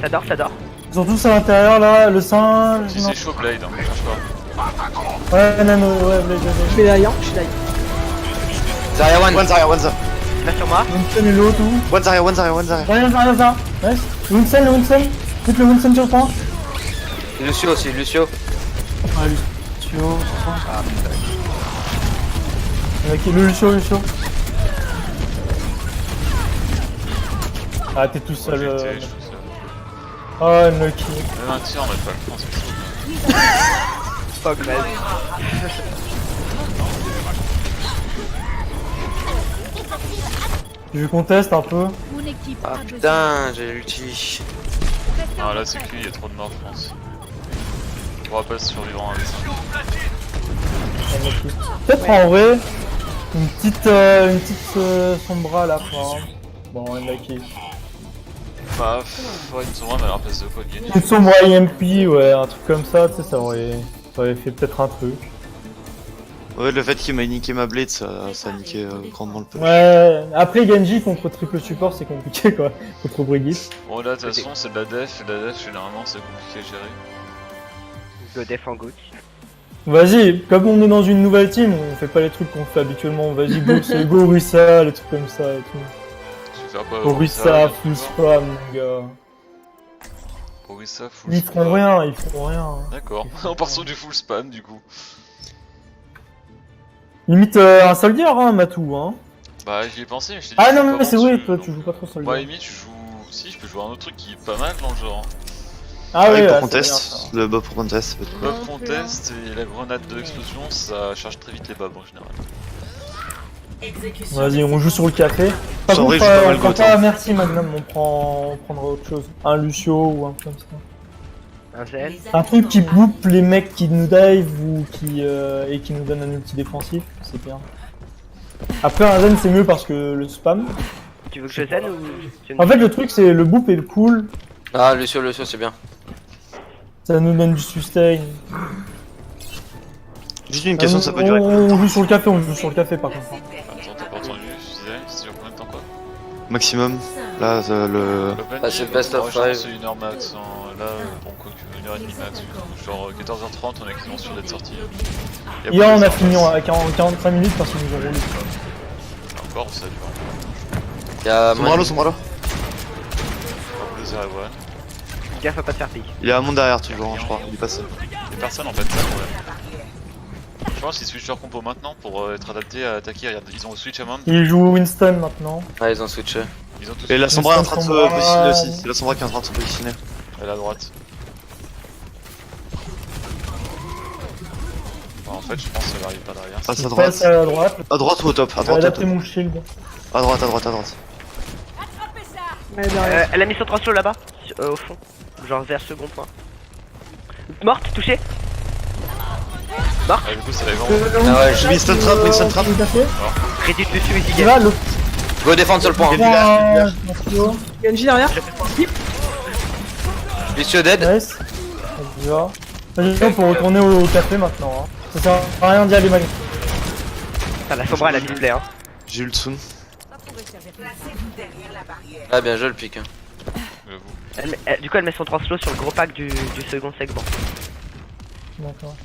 Speaker 6: Ça dort, ça dort.
Speaker 1: Ils sont tous à l'intérieur là, le singe.
Speaker 4: Si
Speaker 1: non.
Speaker 4: c'est chaud Blade, hein, cherche pas.
Speaker 1: Ouais, non, non, ouais, Blade,
Speaker 5: Je vais derrière, je suis derrière.
Speaker 3: Zarya one.
Speaker 2: One Zarya, one Zarya.
Speaker 6: Diva sur moi.
Speaker 1: Winston est low, tout.
Speaker 2: One Zarya, one Zarya, one Zarya.
Speaker 1: Rien, rien, rien. Nice. Winston, le Winston. Vite le Winston sur le point.
Speaker 3: Lucio aussi, Lucio.
Speaker 1: Ah, Lucio. Ok, le Lucio. Ah, t'es tout seul.
Speaker 4: J'étais, je suis seul.
Speaker 1: Oh, unlucky.
Speaker 4: Même un tir, on va pas le prendre, c'est chaud.
Speaker 6: Fuck, man.
Speaker 1: Je conteste un peu.
Speaker 7: Mon équipe
Speaker 3: Ah
Speaker 7: a besoin.
Speaker 3: putain, j'ai l'ulti.
Speaker 7: Restez en
Speaker 4: Ah là
Speaker 7: retrait.
Speaker 4: c'est cuit, il y a trop de morts je pense. On va pas se survivre avec ça.
Speaker 1: Unlucky. Peut-être en vrai, une petite sombra là. Quoi. Bon, unlucky.
Speaker 4: Bah, ouais, une Sombra, mais à la place de quoi de gagner?
Speaker 1: Une sombre IMP, ouais, un truc comme ça, tu sais, ça aurait fait peut-être un truc.
Speaker 2: Ouais, le fait qu'il m'a niqué ma blade, ça a niqué grandement le push.
Speaker 1: Ouais, après Genji contre triple support, c'est compliqué quoi, contre Brigitte.
Speaker 4: Bon, là, de toute façon, c'est de la def, et la def, généralement, c'est compliqué à gérer.
Speaker 6: Go def en goût.
Speaker 1: Vas-y, comme on est dans une nouvelle team, on fait pas les trucs qu'on fait habituellement, vas-y, go Orisa, les trucs comme ça et tout.
Speaker 4: Tu veux faire quoi?
Speaker 1: Orisa, full spam, mon gars.
Speaker 4: Orisa, full
Speaker 1: Ils feront rien, ils feront rien.
Speaker 4: D'accord, on part sur du full spam, du coup.
Speaker 1: Limite un soldier, hein, Matou, hein.
Speaker 4: Bah, j'y ai pensé, mais je t'ai dit.
Speaker 1: Ah
Speaker 4: que
Speaker 1: non,
Speaker 4: je
Speaker 1: mais
Speaker 4: peux
Speaker 1: c'est
Speaker 4: pas
Speaker 1: vrai,
Speaker 4: dessus,
Speaker 1: toi
Speaker 4: donc.
Speaker 1: tu joues pas trop soldier.
Speaker 4: Moi, à la limite, je joue. Si, je peux jouer un autre truc qui est pas mal dans le genre.
Speaker 1: Ah ouais,
Speaker 2: pour
Speaker 1: ouais,
Speaker 2: contest,
Speaker 1: c'est bien, ça.
Speaker 2: le buff pour contest, ça peut être
Speaker 4: Le
Speaker 2: cool.
Speaker 4: buff contest et la grenade de l'explosion, ça charge très vite les babs en général.
Speaker 1: Vas-y, on joue sur le café. Par
Speaker 2: Sans
Speaker 1: contre,
Speaker 2: vrai, j'ai pas mal
Speaker 1: on prend
Speaker 2: goûté.
Speaker 1: pas merci Magnum, on prendra autre chose. Un Lucio ou un truc comme ça.
Speaker 6: Un Zen.
Speaker 1: Un truc qui boupe les mecs qui nous dive ou qui et qui nous donne un ulti défensif, c'est bien. Après un Zen c'est mieux parce que le spam.
Speaker 6: Tu veux que je Zen ou tu
Speaker 1: En fait le truc c'est le boop est cool,
Speaker 3: Ah, Lucio, c'est bien.
Speaker 1: ça nous donne du sustain.
Speaker 2: Juste une question, ça peut durer.
Speaker 1: On joue sur le café par contre.
Speaker 4: Attends, t'as pas entendu, je disais, c'est sur combien de temps quoi?
Speaker 2: Maximum. Là, le.
Speaker 4: L'open
Speaker 3: Ah, c'est
Speaker 4: team,
Speaker 3: best of
Speaker 4: moi, je pense que
Speaker 3: five.
Speaker 4: c'est 1h max. Hein. Là, bon, quoi que 1h30 max. Genre 14h30, on est quasiment sûr d'être sorti.
Speaker 1: Hier on a fini à 45 minutes parce qu'ils nous ont roulé.
Speaker 4: Encore, ça dure.
Speaker 3: Y'a
Speaker 2: Sombralo.
Speaker 4: Le 0 et 1.
Speaker 6: Gaffe à pas te faire pique.
Speaker 2: Il est à mon derrière toujours, hein, je crois. Il est passé.
Speaker 4: Les personnes en fait ça, ouais. Je pense qu'ils switchent leur compo maintenant pour être adaptés à attaquer. Regarde, ils ont switch à main.
Speaker 1: Ils jouent Winston maintenant.
Speaker 3: Ah, ils ont switché.
Speaker 4: Ils ont tous
Speaker 2: Et la Sombra est en train de se
Speaker 1: Sombra.
Speaker 2: positionner aussi. C'est la Sombra qui est en train de se positionner.
Speaker 4: elle à droite. Bon, en fait, je pense qu'elle arrive pas derrière.
Speaker 2: Passe à
Speaker 1: Je
Speaker 2: droite.
Speaker 1: passe à droite.
Speaker 2: À droite ou au top? À
Speaker 1: Je vais
Speaker 2: droite ou au
Speaker 1: adapter
Speaker 2: top?
Speaker 1: mon shield.
Speaker 2: À droite, à droite, à droite.
Speaker 5: Ouais, derrière.
Speaker 6: Elle a mis son translo là-bas, au fond. Genre vers second point. Morte, touchée.
Speaker 4: Ah, du coup, c'est la grande.
Speaker 3: Ah ouais,
Speaker 2: J'ai mis stun trap, Winston trap.
Speaker 6: Crédit dessus et
Speaker 1: Tu
Speaker 6: Ziggy.
Speaker 1: vas l'autre.
Speaker 3: Go défendre sur le point.
Speaker 5: Genji derrière.
Speaker 3: Lucio dead.
Speaker 1: Nice. Vas-y, faut retourner au café maintenant. Hein. Ça sert à rien d'y aller, Magnum.
Speaker 6: Putain, la Sombra elle a display hein.
Speaker 2: J'ai eu le Tsun.
Speaker 3: Ah, bien joué le pic. Hein.
Speaker 4: J'avoue.
Speaker 6: Du coup elle met son translo sur le gros pack du second segment.
Speaker 1: D'accord.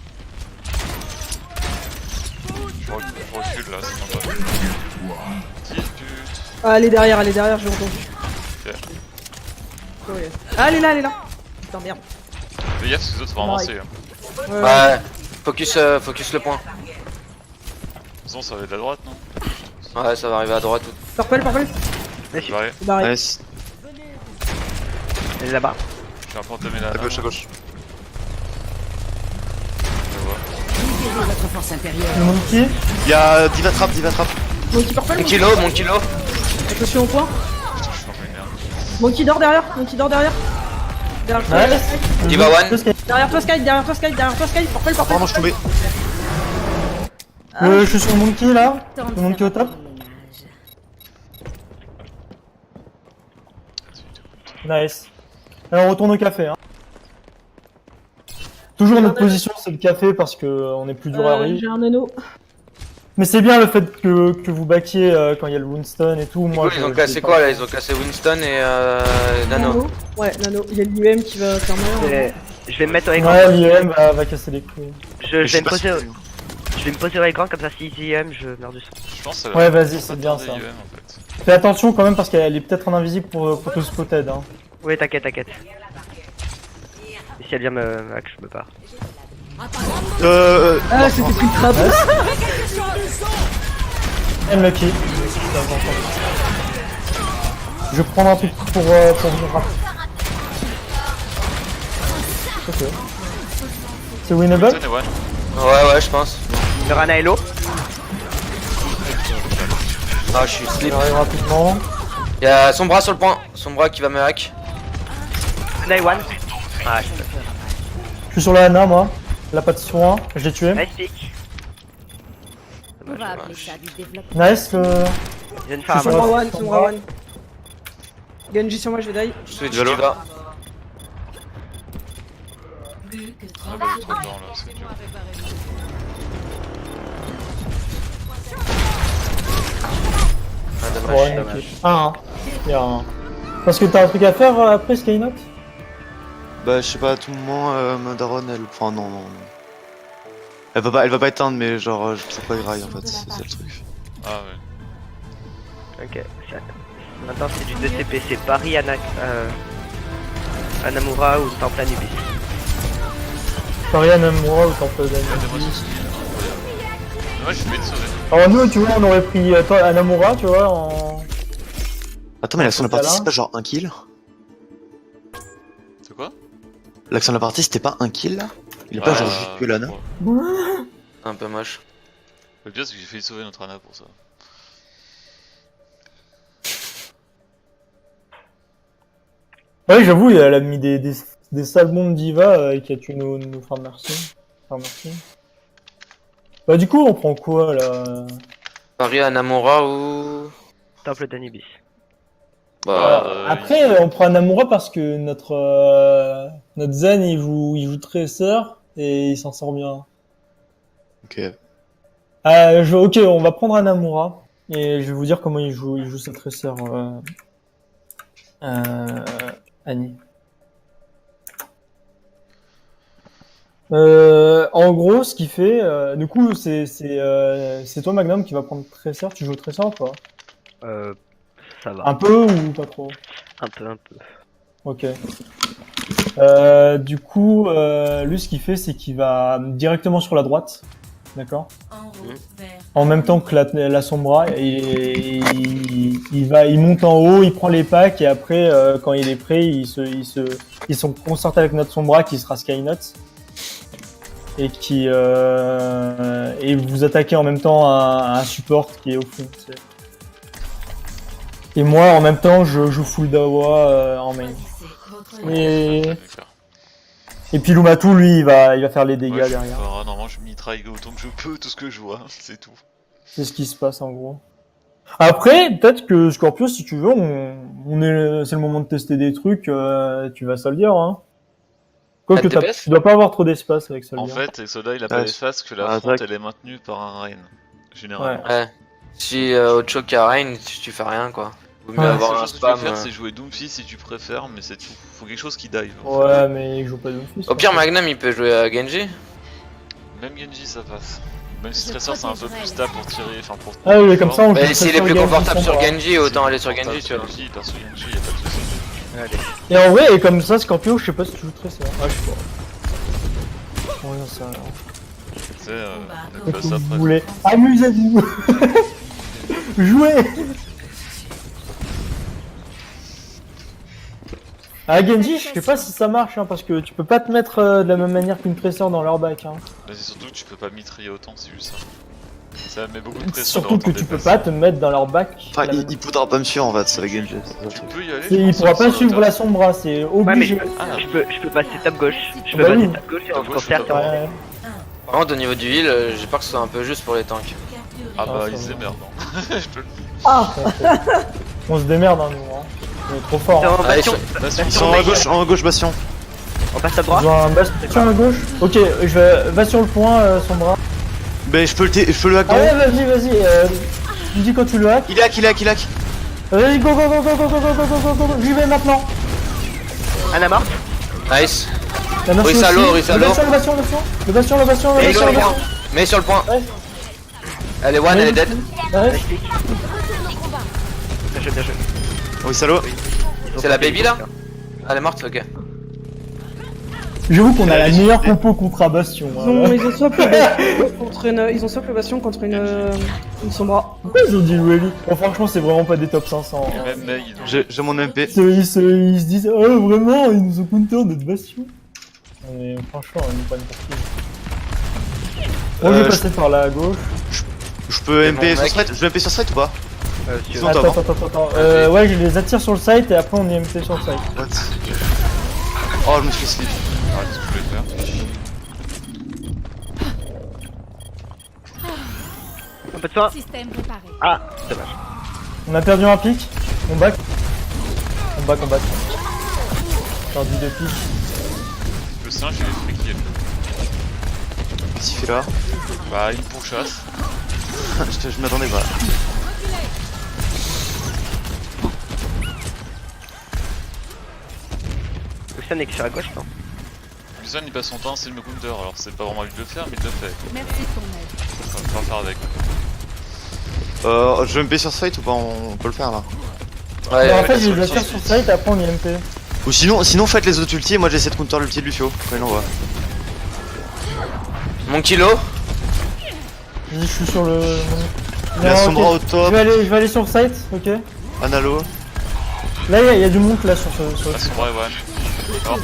Speaker 4: Je recule là, c'est sympa. Petite pute.
Speaker 5: Ah, elle est derrière, je l'ai entendu.
Speaker 4: Ok.
Speaker 5: Ouais. Ah, elle est là. Putain, merde.
Speaker 4: Fais gaffe, parce que les autres vont avancer. Hein. De
Speaker 3: Ouais, focus le point.
Speaker 4: toute façon, ça va être de la droite, non?
Speaker 3: Ouais, ça va arriver à droite.
Speaker 5: Purple.
Speaker 4: Je vais arriver.
Speaker 5: C'est barré.
Speaker 2: Nice.
Speaker 6: Elle est là-bas.
Speaker 4: Je vais un peu entamer la.
Speaker 2: À gauche, à gauche.
Speaker 4: Je vois.
Speaker 7: Libérez votre force intérieure.
Speaker 1: Le monkey.
Speaker 2: Il y a Diva trap.
Speaker 5: Monkey purple.
Speaker 3: Mon kilo.
Speaker 5: Attention au point.
Speaker 4: Je suis en train de merde.
Speaker 5: Monkey dort derrière. Derrière toi.
Speaker 1: Nice.
Speaker 3: Diva one.
Speaker 5: Derrière toi, Sky. Purple.
Speaker 2: Apparemment, je suis tombé.
Speaker 1: Je suis sur le monkey là. Le monkey au top. Nice. Alors on retourne au café. Hein. Toujours notre position c'est le café parce que on est plus dur à rire.
Speaker 5: J'ai un anneau.
Speaker 1: Mais c'est bien le fait que vous backiez quand il y a le Winston et tout. Moi,
Speaker 3: Ils ont cassé quoi là? Ils ont cassé Winston et Nano.
Speaker 5: Ouais, Nano. Il y a l'UM qui va faire mal.
Speaker 6: Je vais me mettre au écran.
Speaker 1: Ouais, l'IM va casser les couilles.
Speaker 6: Je vais me poser au écran comme ça si IM je meurs du sang.
Speaker 4: Je pense que ça
Speaker 1: Ouais, vas-y,
Speaker 4: pas
Speaker 1: c'est bien
Speaker 4: tarder,
Speaker 1: ça.
Speaker 4: IEM, en fait.
Speaker 1: Fais attention quand même parce qu'elle est peut-être en invisible pour te spotted. Hein.
Speaker 6: Oui, t'inquiète. Et si elle vient me hack, je me pars.
Speaker 5: Ah, c'était plus le trap.
Speaker 1: Unlucky. Je vais prendre un truc pour venir rapide. Ok. C'est winnable?
Speaker 4: Winston et one.
Speaker 3: Ouais, je pense.
Speaker 6: Le Rana est low.
Speaker 3: Ah, je suis slip.
Speaker 1: J'arrive rapidement.
Speaker 3: Y'a Sombra sur le point. Sombra qui va me hack.
Speaker 6: Rana est one. Ah, je peux.
Speaker 1: Je suis sur la Hana moi. La patte sur 1. Je l'ai tué.
Speaker 6: Nice pick.
Speaker 7: On va appeler ça du développement.
Speaker 1: Nice.
Speaker 6: Je viens de faire un
Speaker 1: Je suis
Speaker 6: mort.
Speaker 5: Sombra one. Genji sur moi, je vais die.
Speaker 3: Je switch
Speaker 2: Valo.
Speaker 3: Diva.
Speaker 4: Ah bah il est trop fort là, c'est dur.
Speaker 3: Ah,
Speaker 1: Pour
Speaker 3: dommage,
Speaker 1: une
Speaker 3: dommage.
Speaker 1: équipe. Ah, il y a un. Parce que t'as un truc à faire après Skynote?
Speaker 2: Bah, je sais pas, à tout moment, ma daronne, elle. Enfin, non, non. Elle va pas éteindre, mais genre, je trouve pas grave en fait, c'est le truc.
Speaker 4: Ah ouais.
Speaker 6: Ok, maintenant c'est du 2CP, c'est Paris, Anamura ou Temple Anubis.
Speaker 1: Paris Anamura ou Temple d'Anubis.
Speaker 4: Dommage, j'ai failli te sauver.
Speaker 1: Alors nous, tu vois, on aurait pris Anamura, tu vois, en...
Speaker 2: Attends, mais l'action de la partie,
Speaker 1: Là.
Speaker 2: c'est pas genre un kill?
Speaker 4: C'est quoi?
Speaker 2: L'action de la partie, c'était pas un kill là? Il est pas genre juste que l'Anna?
Speaker 4: ouais.
Speaker 3: Un peu moche.
Speaker 4: Le pire, c'est que j'ai failli sauver notre Anna pour ça.
Speaker 1: Ouais, j'avoue, elle a mis des sales bombes d'Iva qui a tué nos frères merci. Frères merci. Bah du coup, on prend quoi là?
Speaker 3: Paris, Anamura ou.
Speaker 6: Temple d'Anubis.
Speaker 3: Bah.
Speaker 1: Après, on prend Anamura parce que notre Zen il joue Tracer et il s'en sort bien.
Speaker 2: Ok.
Speaker 1: Ok, on va prendre Anamura et je vais vous dire comment il joue sa Tracer. Annie. En gros, ce qu'il fait, du coup, c'est toi Magnum qui va prendre Tracer. Tu joues Tracer ou pas?
Speaker 6: Ça va.
Speaker 1: Un peu ou pas trop?
Speaker 6: Un peu.
Speaker 1: Ok. Du coup, lui, ce qu'il fait, c'est qu'il va directement sur la droite. D'accord? En même temps que la Sombra, et il monte en haut, il prend les packs, et après, quand il est prêt, ils sont concertés avec notre Sombra qui sera Skynote. Et et vous attaquez en même temps un support qui est au fond. Tu sais. Et moi, en même temps, je joue full Dawa en main. Et puis Lumatu, lui, il va faire les dégâts derrière.
Speaker 4: Normalement, je mitraille autant que je peux tout ce que je vois, c'est tout.
Speaker 1: C'est ce qui se passe en gros. Après, peut-être que Scorpio, si tu veux, c'est le moment de tester des trucs, tu vas Soldier, hein. Quoique
Speaker 3: TPS?
Speaker 1: tu dois pas avoir trop d'espace avec Soldier.
Speaker 4: En fait, Exoda il a pas
Speaker 2: Ouais,
Speaker 4: d'espace que la
Speaker 2: ah,
Speaker 4: front
Speaker 2: tac.
Speaker 4: elle est maintenue par un Rain. Généralement.
Speaker 3: Ouais. Si au choke à Rain, tu fais rien quoi. Vaut mieux
Speaker 1: Ouais.
Speaker 4: La
Speaker 3: avoir
Speaker 4: seule
Speaker 3: un
Speaker 4: chose que tu peux
Speaker 3: spam.
Speaker 4: faire, c'est jouer Doomfist si tu préfères, mais c'est tout. Faut quelque chose qui dive. en
Speaker 1: Ouais, mais il joue pas de fils.
Speaker 3: Au pire, Magnum il peut jouer à Genji.
Speaker 4: fait. Même Genji ça passe. Même si Tracer c'est un peu plus stable pour tirer, enfin pour.
Speaker 1: Ah oui, comme ça, on
Speaker 3: Mais
Speaker 1: joue
Speaker 3: s'il est
Speaker 1: Tracer
Speaker 3: plus
Speaker 1: Genji
Speaker 3: confortable sur
Speaker 1: Sombra.
Speaker 3: Genji, autant aller sur Genji, tu vois.
Speaker 4: Genji, perso Genji, y'a pas de soucis.
Speaker 1: Et en vrai, et comme ça, Scorpio, je sais pas si tu joues Tracer. Ah, je sais pas. Ouais, non, ça.
Speaker 4: Tu sais, on
Speaker 1: Faites
Speaker 4: fait
Speaker 1: ce
Speaker 4: ça
Speaker 1: que vous
Speaker 4: après.
Speaker 1: voulez. Amusez-vous. Jouez. Ah, Genji, je sais pas si ça marche, hein, parce que tu peux pas te mettre de la même manière qu'une Tracer dans leur bac. Hein.
Speaker 4: Mais c'est surtout que tu peux pas mitrailler autant, c'est juste ça. Ça met beaucoup de pression.
Speaker 1: Surtout que tu peux pas te mettre dans leur bac.
Speaker 2: Enfin, il pourra pas me suivre en fait, c'est la Genji.
Speaker 4: Tu peux y aller.
Speaker 1: Il pourra pas suivre la Sombra, c'est
Speaker 6: Ouais, mais
Speaker 1: obligé.
Speaker 6: je peux passer top gauche. Je peux
Speaker 1: Bah
Speaker 6: passer
Speaker 1: oui.
Speaker 6: top gauche et on
Speaker 4: Top
Speaker 6: se
Speaker 4: gauche,
Speaker 6: concerte.
Speaker 4: top
Speaker 1: Ouais.
Speaker 3: Par contre, au niveau du heal, j'ai peur que ce soit un peu juste pour les tanks.
Speaker 4: Ah bah
Speaker 1: Ah,
Speaker 4: ils
Speaker 1: ça
Speaker 4: se
Speaker 1: va.
Speaker 4: démerdent. hein. Je te le dis.
Speaker 1: Ah. On se démerde, hein, nous. Hein. On est trop fort. Hein.
Speaker 3: Allez,
Speaker 6: Bastion,
Speaker 2: Ils sont en gauche, Bastion.
Speaker 6: on passe top droit.
Speaker 1: Ils ont un bastion à gauche. Ok, va sur le point, Sombra.
Speaker 2: Ben, je peux le hack
Speaker 1: Ah
Speaker 2: dans
Speaker 1: ouais, vas-y. Tu dis quand tu le hack.
Speaker 2: Il hack.
Speaker 1: Vas-y, go. J'y vais maintenant.
Speaker 6: Anna morte.
Speaker 3: Nice.
Speaker 1: La merci
Speaker 3: Rissalo,
Speaker 1: aussi.
Speaker 3: Rissalo.
Speaker 1: Le bastion.
Speaker 3: Mets sur le point. Mets sur le point.
Speaker 1: Ouais.
Speaker 3: Elle est one, elle est dead.
Speaker 1: Ouais.
Speaker 6: Bien joué.
Speaker 2: Oui, salaud.
Speaker 6: Ils ont
Speaker 3: C'est la
Speaker 6: tapé,
Speaker 3: baby,
Speaker 6: ils
Speaker 3: là
Speaker 6: ont tapé.
Speaker 3: Elle est morte, ok.
Speaker 1: J'avoue qu'on a la meilleure compo contre un bastion.
Speaker 5: Ils ont swap le bastion contre ils ont swap le bastion contre une Sombra.
Speaker 1: Pourquoi ils ont dit Loueli? Bon, franchement, c'est vraiment pas des top 500.
Speaker 4: Et
Speaker 1: hein.
Speaker 4: même Mei, ils ont-
Speaker 2: J'ai mon MP.
Speaker 1: Ils se disent, oh vraiment, ils nous ont counter notre bastion. Mais franchement, ils nous prennent pour qui. Bon, je vais passer par là à gauche.
Speaker 2: Je peux
Speaker 3: Et
Speaker 2: MP
Speaker 3: mon
Speaker 2: sur
Speaker 3: mec.
Speaker 2: site? Je peux MP sur site ou pas?
Speaker 6: Si tu veux.
Speaker 2: Sinon, toi,
Speaker 1: Attends. Ouais, je les attire sur le site et après on est MT sur le site.
Speaker 2: What? Oh, je me suis fait slip.
Speaker 4: Arrête ce que je voulais faire.
Speaker 6: Un peu de soin.
Speaker 7: Système réparé.
Speaker 6: Ah, dommage.
Speaker 1: On a perdu un pic. On back. On Combat. Genre du 2 piques.
Speaker 4: Le singe il est friqué.
Speaker 2: Qu'est-ce qu'il fait là?
Speaker 4: Bah il me pourchasse.
Speaker 2: Je m'attendais pas.
Speaker 6: Lucian est que sur la gauche, non?
Speaker 4: Lucian il passe son temps c'est le me counter, alors c'est pas vraiment lui de le faire mais il le fait.
Speaker 7: Merci de ton aide.
Speaker 4: On va faire avec.
Speaker 2: Je vais MP sur site ou pas? On peut le faire là.
Speaker 3: Ouais,
Speaker 1: Mais en
Speaker 3: ouais,
Speaker 1: fait, je
Speaker 3: sur
Speaker 1: vais
Speaker 3: le
Speaker 1: le faire
Speaker 3: site.
Speaker 1: sur site, après on y MP.
Speaker 2: Ou sinon faites les autres ultis et moi j'essaie de counter l'ulti de Lucio quand il l'envoie.
Speaker 3: Mon kilo.
Speaker 1: Vas-y, je suis sur le.
Speaker 2: Il y a
Speaker 1: Non,
Speaker 2: Sombra
Speaker 1: ok.
Speaker 2: au top,
Speaker 1: Je vais aller sur site, ok.
Speaker 2: Analo.
Speaker 1: Là, il y a du monde là sur ce.
Speaker 4: La sombra est one. Morte.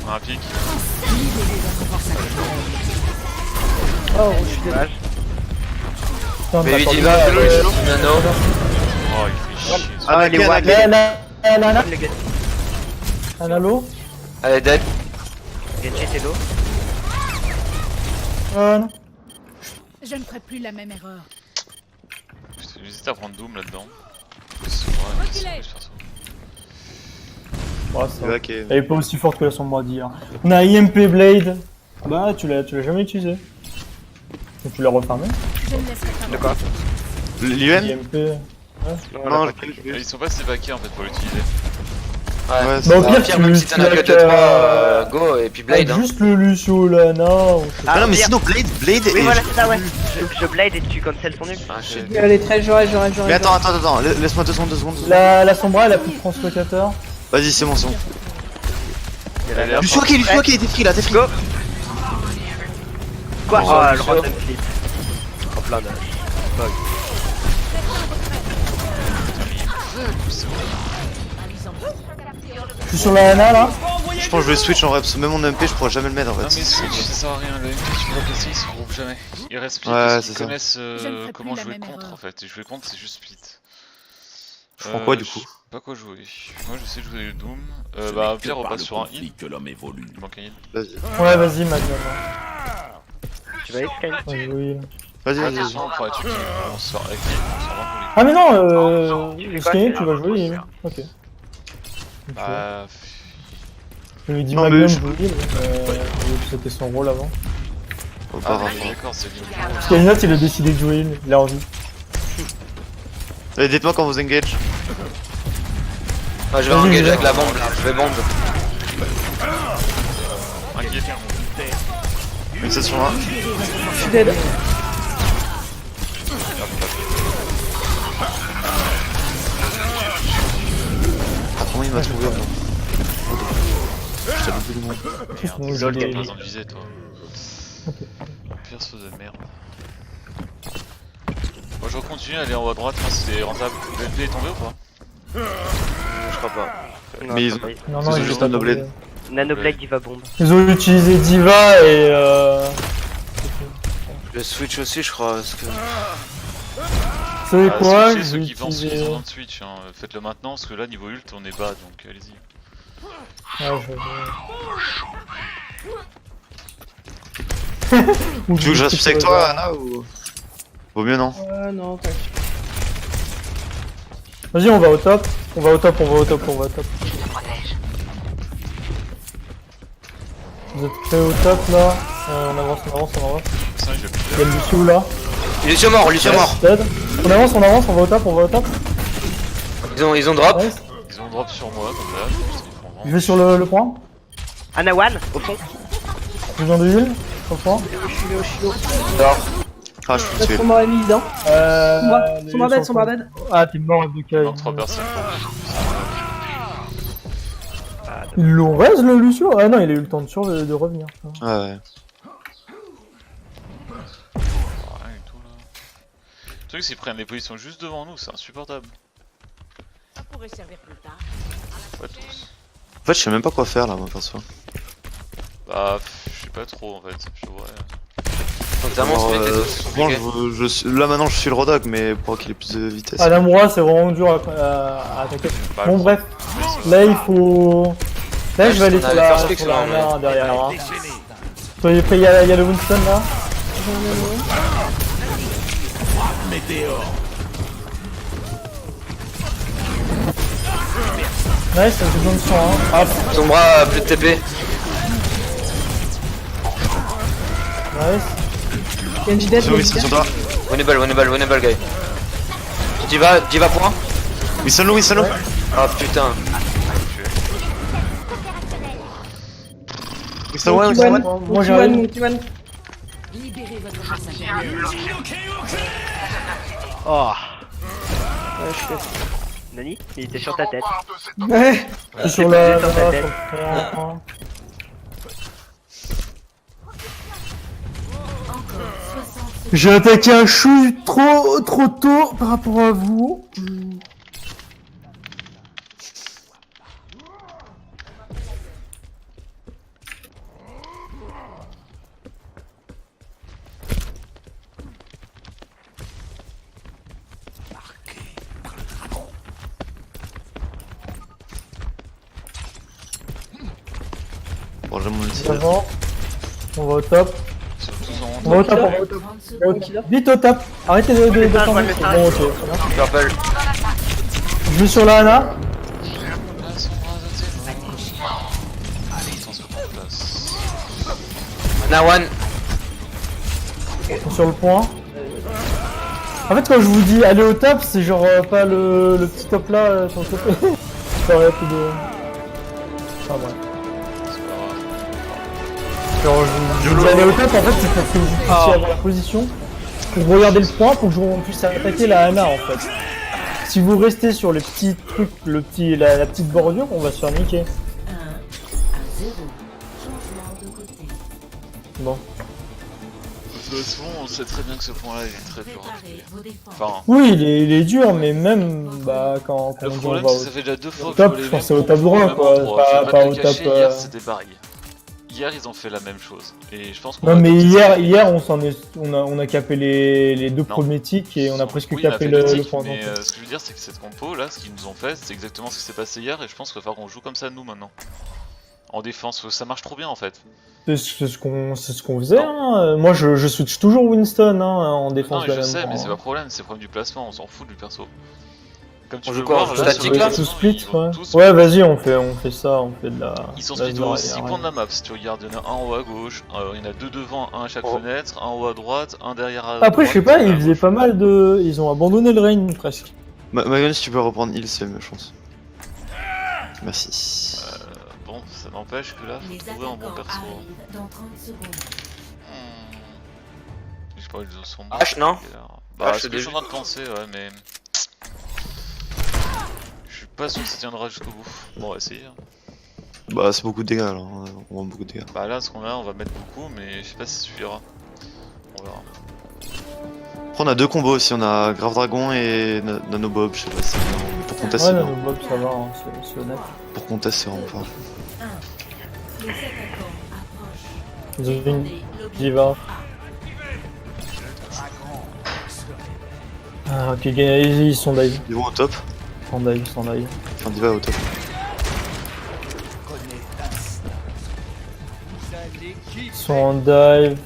Speaker 4: On a un pic.
Speaker 5: Oh, je suis désolé.
Speaker 1: Putain,
Speaker 3: Baby
Speaker 1: attends,
Speaker 3: Diva,
Speaker 1: là,
Speaker 3: Lucio, Nano.
Speaker 4: Oh il fait chier.
Speaker 6: Ah, les wags.
Speaker 1: Là,
Speaker 6: Le Genji,
Speaker 1: un halo.
Speaker 3: Allez, dead.
Speaker 6: c'est l'eau.
Speaker 1: Non.
Speaker 7: Je ne ferai plus la même erreur.
Speaker 4: Putain, j'hésite à prendre Doom là-dedans. Sombra, qu'est-ce que je vais faire ça?
Speaker 1: Ouais, ça va.
Speaker 2: Ok.
Speaker 1: Elle est pas aussi forte que la Sombra d'hier. On a IMP Blade. Bah, tu l'as jamais utilisé. Donc tu l'as refermé.
Speaker 7: Je ne laisserai pas.
Speaker 6: De quoi?
Speaker 2: L'UM?
Speaker 1: IMP.
Speaker 2: Non,
Speaker 4: Ils sont pas assez backés en fait pour l'utiliser.
Speaker 3: Ouais.
Speaker 2: Ouais,
Speaker 1: Bah,
Speaker 2: c'est
Speaker 1: au
Speaker 2: ça.
Speaker 1: pire,
Speaker 3: Pire,
Speaker 1: tu
Speaker 3: même si t'en as que 2-3, go, et puis Blade. Hein.
Speaker 1: Juste le Lucio, Lana. Ou...
Speaker 2: Ah non mais
Speaker 6: pire.
Speaker 2: sinon Blade
Speaker 6: Oui,
Speaker 2: et...
Speaker 6: voilà, c'est ça, ouais. Je blade et tu cancel son ult.
Speaker 3: Ah, je-
Speaker 5: Elle est très j'aurais.
Speaker 2: Mais attends, laisse-moi 2 secondes.
Speaker 1: La Sombra, elle a plus de translocateur.
Speaker 2: Vas-y, c'est bon.
Speaker 4: Elle a l'air
Speaker 2: Lucio qui était free là, t'es free.
Speaker 6: Go. Quoi?
Speaker 3: Bon,
Speaker 6: Oh, le
Speaker 3: Lucio.
Speaker 6: random flip. En plein de.
Speaker 1: Je suis sur la Lana là.
Speaker 2: Je pense que je vais switch en vrai, parce que même mon MP je pourrais jamais le mettre en
Speaker 4: Non mais
Speaker 2: fait.
Speaker 4: Switch ça sert à rien, le MP tu vas casser, ils se regroupent jamais. Ils restent split
Speaker 2: Ouais,
Speaker 4: parce
Speaker 2: c'est
Speaker 4: qu'ils
Speaker 2: ça.
Speaker 4: connaissent
Speaker 7: Je ne ferai
Speaker 4: comment
Speaker 7: plus la
Speaker 4: jouer
Speaker 7: même
Speaker 4: contre
Speaker 7: erreur.
Speaker 4: en fait. Et jouer contre c'est juste split.
Speaker 2: Je prends quoi du coup?
Speaker 4: Je sais pas quoi jouer. Moi j'essaie de jouer Doom. Bah Pierre repasse sur un heal. Il manque un heal.
Speaker 2: Vas-y.
Speaker 1: Ouais, vas-y, Magnum.
Speaker 6: Tu vas Sky?
Speaker 1: Ouais, oui.
Speaker 2: Vas-y.
Speaker 4: Sinon on pourrait tuer qui on se sort avec qui on s'en va
Speaker 1: Ah, mais non, Skynet, tu vas jouer. Ok. Ok.
Speaker 4: Bah.
Speaker 1: Je lui ai dit
Speaker 2: Non, mais
Speaker 1: Magnum,
Speaker 2: je-
Speaker 1: jouer. C'était son rôle avant.
Speaker 2: Oh,
Speaker 4: Ah
Speaker 2: pas
Speaker 4: oui,
Speaker 2: grave.
Speaker 4: d'accord, c'est bien.
Speaker 1: Skynet, il a décidé de jouer, il a envie.
Speaker 2: Allez, dites-moi quand vous engage.
Speaker 3: Ah, je vais
Speaker 1: Vas-y,
Speaker 3: engager
Speaker 1: vas-y.
Speaker 3: avec la bombe là, je vais bombe.
Speaker 4: Un guide.
Speaker 2: Fixation là.
Speaker 5: Je suis dead.
Speaker 2: Ah, comment il m'a trouvé là? Je t'avais vu le monde.
Speaker 1: Bon,
Speaker 4: Lol,
Speaker 1: je
Speaker 4: t'as
Speaker 1: vais-
Speaker 4: pas besoin de viser toi. Perso de merde. Moi je continue à aller en haut à droite, hein, c'est rentable. Le MP est tombé ou pas?
Speaker 6: Je crois pas. Non,
Speaker 2: Mais
Speaker 6: je
Speaker 2: ils
Speaker 6: crois
Speaker 2: ont-
Speaker 6: pas.
Speaker 1: Non,
Speaker 2: C'est
Speaker 1: non, il
Speaker 2: juste
Speaker 1: est
Speaker 2: un
Speaker 1: pas
Speaker 2: Noblet.
Speaker 1: tombé.
Speaker 6: Nanoblade Diva bombe.
Speaker 1: Ils ont utilisé Diva et
Speaker 3: Le switch aussi, je crois, parce que.
Speaker 1: Vous savez quoi?
Speaker 4: Switchez
Speaker 1: Je
Speaker 4: ceux
Speaker 1: vais
Speaker 4: qui pensent qu'ils
Speaker 1: utiliser...
Speaker 4: ont dans le Switch, hein. Faites-le maintenant parce que là niveau ult on est bas donc allez-y.
Speaker 1: Ouais,
Speaker 2: Tu veux que je reste avec toi, Anna ou... Vaut mieux non?
Speaker 5: Non, t'inquiète.
Speaker 1: Vas-y, on va au top. On va au top. Vous êtes prêts au top là? On avance.
Speaker 4: Ça je vais plus
Speaker 1: Il y a le Lucio là.
Speaker 3: Lucio mort.
Speaker 1: Dead. On avance, on va au top.
Speaker 3: Ils ont drop.
Speaker 1: Nice.
Speaker 4: Ils ont drop sur moi comme là, je pense qu'ils font
Speaker 1: Je
Speaker 4: vraiment.
Speaker 1: vais sur le point.
Speaker 6: Anawan, au fond.
Speaker 1: J'ai besoin de heal. Sur le point.
Speaker 2: Ah, je suis
Speaker 5: Là,
Speaker 2: tué.
Speaker 5: son mort est mis dedans. Son bras dead.
Speaker 1: Ah, t'es mort avec
Speaker 4: Il manque 3 personnes.
Speaker 1: Ils l'ont raise le Lucio? Ah non, il a eu le temps de revenir.
Speaker 2: Ouais.
Speaker 4: Rien du tout là. Le truc c'est qu'ils prennent les positions juste devant nous, c'est insupportable.
Speaker 7: Ça pourrait servir plus tard.
Speaker 4: Pas tous.
Speaker 2: En fait, je sais même pas quoi faire là, moi perso.
Speaker 4: Bah, je sais pas trop en fait, je vois.
Speaker 3: Notamment
Speaker 2: Alors,
Speaker 3: split et tout.
Speaker 2: franchement, là maintenant je suis le Rodak, mais pour qu'il ait plus de vitesse.
Speaker 1: Ah, Namura, c'est vraiment dur à attaquer.
Speaker 4: Bah,
Speaker 1: Bon,
Speaker 4: le-
Speaker 1: bref. Là, il faut. Là, je vais aller
Speaker 3: on
Speaker 1: sur
Speaker 3: avait
Speaker 1: la
Speaker 3: first pick,
Speaker 1: sur la
Speaker 3: là,
Speaker 1: mer derrière. Hein. Soyez prêts, il y a le Winston là. Nice, j'ai besoin de son, hein. Hop,
Speaker 3: Sombra, plus de TP.
Speaker 1: nice.
Speaker 5: Genji dead,
Speaker 2: Ils
Speaker 5: Genji
Speaker 2: sont
Speaker 5: dead.
Speaker 2: là.
Speaker 3: Winnable, guy. Diva point.
Speaker 2: Wilson low.
Speaker 3: Oh putain.
Speaker 2: Wilson one.
Speaker 1: Moi j'arrive.
Speaker 5: Monkey one.
Speaker 6: Oh. Nani? Il était sur ta tête.
Speaker 5: Ouais.
Speaker 1: Je suis sur la...
Speaker 6: Sur ta tête.
Speaker 1: J'ai attaqué un chou trop tôt par rapport à vous.
Speaker 2: Bon, j'ai mon ulti.
Speaker 1: Avant. On va au top.
Speaker 4: Ils sont tous en
Speaker 1: On va au top, on va au top. On va au top. Vite au top. Arrêtez de
Speaker 6: Message,
Speaker 1: tomber.
Speaker 6: message.
Speaker 1: Bon, ok. ça va.
Speaker 3: Purple.
Speaker 1: Je vais sur la Ana.
Speaker 4: Ah, Sombra, attends, se reprend en place.
Speaker 3: Nawan.
Speaker 1: Sur le point. En fait, quand je vous dis aller au top, c'est genre pas le petit top là sur le côté. Ça aurait plus de. Enfin bref.
Speaker 4: C'est pas grave.
Speaker 1: Genre, je vous dis aller au top, en fait, c'est parce que vous puissiez avoir la position pour regarder le point pour que on puisse attaquer la Ana en fait. Si vous restez sur les petits trucs, la petite bordure, on va se faire niquer. Bon.
Speaker 4: De toute façon, on sait très bien que ce point-là il est très dur à jouer. Enfin,
Speaker 1: Oui, il est dur, mais même bah, quand
Speaker 4: le
Speaker 1: on
Speaker 4: problème
Speaker 1: va
Speaker 4: c'est
Speaker 1: au
Speaker 4: que ça fait déjà 2 fois
Speaker 1: au
Speaker 4: que
Speaker 1: top,
Speaker 4: je
Speaker 1: je
Speaker 4: vois les
Speaker 1: pensais au
Speaker 4: mêmes
Speaker 1: top
Speaker 4: combos
Speaker 1: brun,
Speaker 4: même
Speaker 1: quoi,
Speaker 4: endroit. Je vais
Speaker 1: pas
Speaker 4: te
Speaker 1: au
Speaker 4: le
Speaker 1: top,
Speaker 4: cacher, hier c'était pareil. Hier ils ont fait la même chose. Et je pense qu'on
Speaker 1: Non
Speaker 4: va
Speaker 1: mais
Speaker 4: tenter
Speaker 1: hier on a capé les deux
Speaker 4: Non.
Speaker 1: premiers tics et on a presque
Speaker 4: Oui, on a
Speaker 1: capé
Speaker 4: fait
Speaker 1: le
Speaker 4: mythique,
Speaker 1: point
Speaker 4: mais
Speaker 1: d'entrée.
Speaker 4: ce que je veux dire c'est que cette compo là, ce qu'ils nous ont fait, c'est exactement ce qui s'est passé hier et je pense qu'il va falloir qu'on joue comme ça nous maintenant. En défense, ça marche trop bien en fait.
Speaker 1: C'est ce qu'on faisait. Hein. Moi je switch toujours Winston hein, en
Speaker 4: Non
Speaker 1: défense
Speaker 4: mais
Speaker 1: de
Speaker 4: je
Speaker 1: la
Speaker 4: sais,
Speaker 1: même
Speaker 4: mais c'est
Speaker 1: point.
Speaker 4: pas le problème, c'est le problème du placement, on s'en fout du perso. Comme tu
Speaker 3: On
Speaker 4: peux
Speaker 3: joue quoi,
Speaker 4: voir,
Speaker 3: on joue
Speaker 4: là,
Speaker 3: statique,
Speaker 4: sur-
Speaker 3: là
Speaker 1: Tout split,
Speaker 4: ils vont
Speaker 1: ouais.
Speaker 4: tous-
Speaker 1: Ouais, vas-y, on fait ça, on fait de la.
Speaker 4: Ils sont
Speaker 1: de la
Speaker 4: split aux 6
Speaker 1: derrière,
Speaker 4: points
Speaker 1: ouais.
Speaker 4: de la map, si tu regardes, il y en a un en haut à gauche, il y en a deux devant, un à chaque
Speaker 3: Oh.
Speaker 4: fenêtre, un en haut à droite, un derrière à droite.
Speaker 1: Après, je sais pas,
Speaker 4: un à
Speaker 1: ils faisaient
Speaker 4: gauche.
Speaker 1: pas mal de. Ils ont abandonné le rain presque.
Speaker 2: Magon, si tu peux reprendre heal, c'est mieux, je pense. Merci.
Speaker 4: Bon, ça n'empêche que là, faut trouver un bon perso.
Speaker 7: Dans 30 secondes.
Speaker 4: J'ai pas eu de son.
Speaker 3: H, non
Speaker 4: Bah,
Speaker 3: H,
Speaker 4: c'est ce que je suis
Speaker 3: début.
Speaker 4: en train de penser, ouais, mais. Je suis pas sûr que ça tiendra jusqu'au bout. Bon, on va essayer. Hein.
Speaker 2: Bah, c'est beaucoup de dégâts là, on prend beaucoup de dégâts.
Speaker 4: Bah, là, ce qu'on a, on va mettre beaucoup, mais je sais pas si ça suffira. On verra.
Speaker 2: Après, on a deux combos aussi, on a Grave Dragon et Nanobob, je sais pas si c'est bien. Mais pour contest,
Speaker 1: Ouais,
Speaker 2: c'est
Speaker 1: là,
Speaker 2: bien.
Speaker 1: le Bob, ça va, hein, c'est honnête.
Speaker 2: Pour contest, c'est vraiment fort.
Speaker 7: Les attaquants approchent.
Speaker 1: Ils ont une
Speaker 7: Défendez l'objectif
Speaker 1: diva.
Speaker 7: A.
Speaker 1: Ah, ok, ils sont dive.
Speaker 2: Ils vont au top,
Speaker 1: Sans dive.
Speaker 2: enfin Diva au top.
Speaker 1: Ils sont en dive.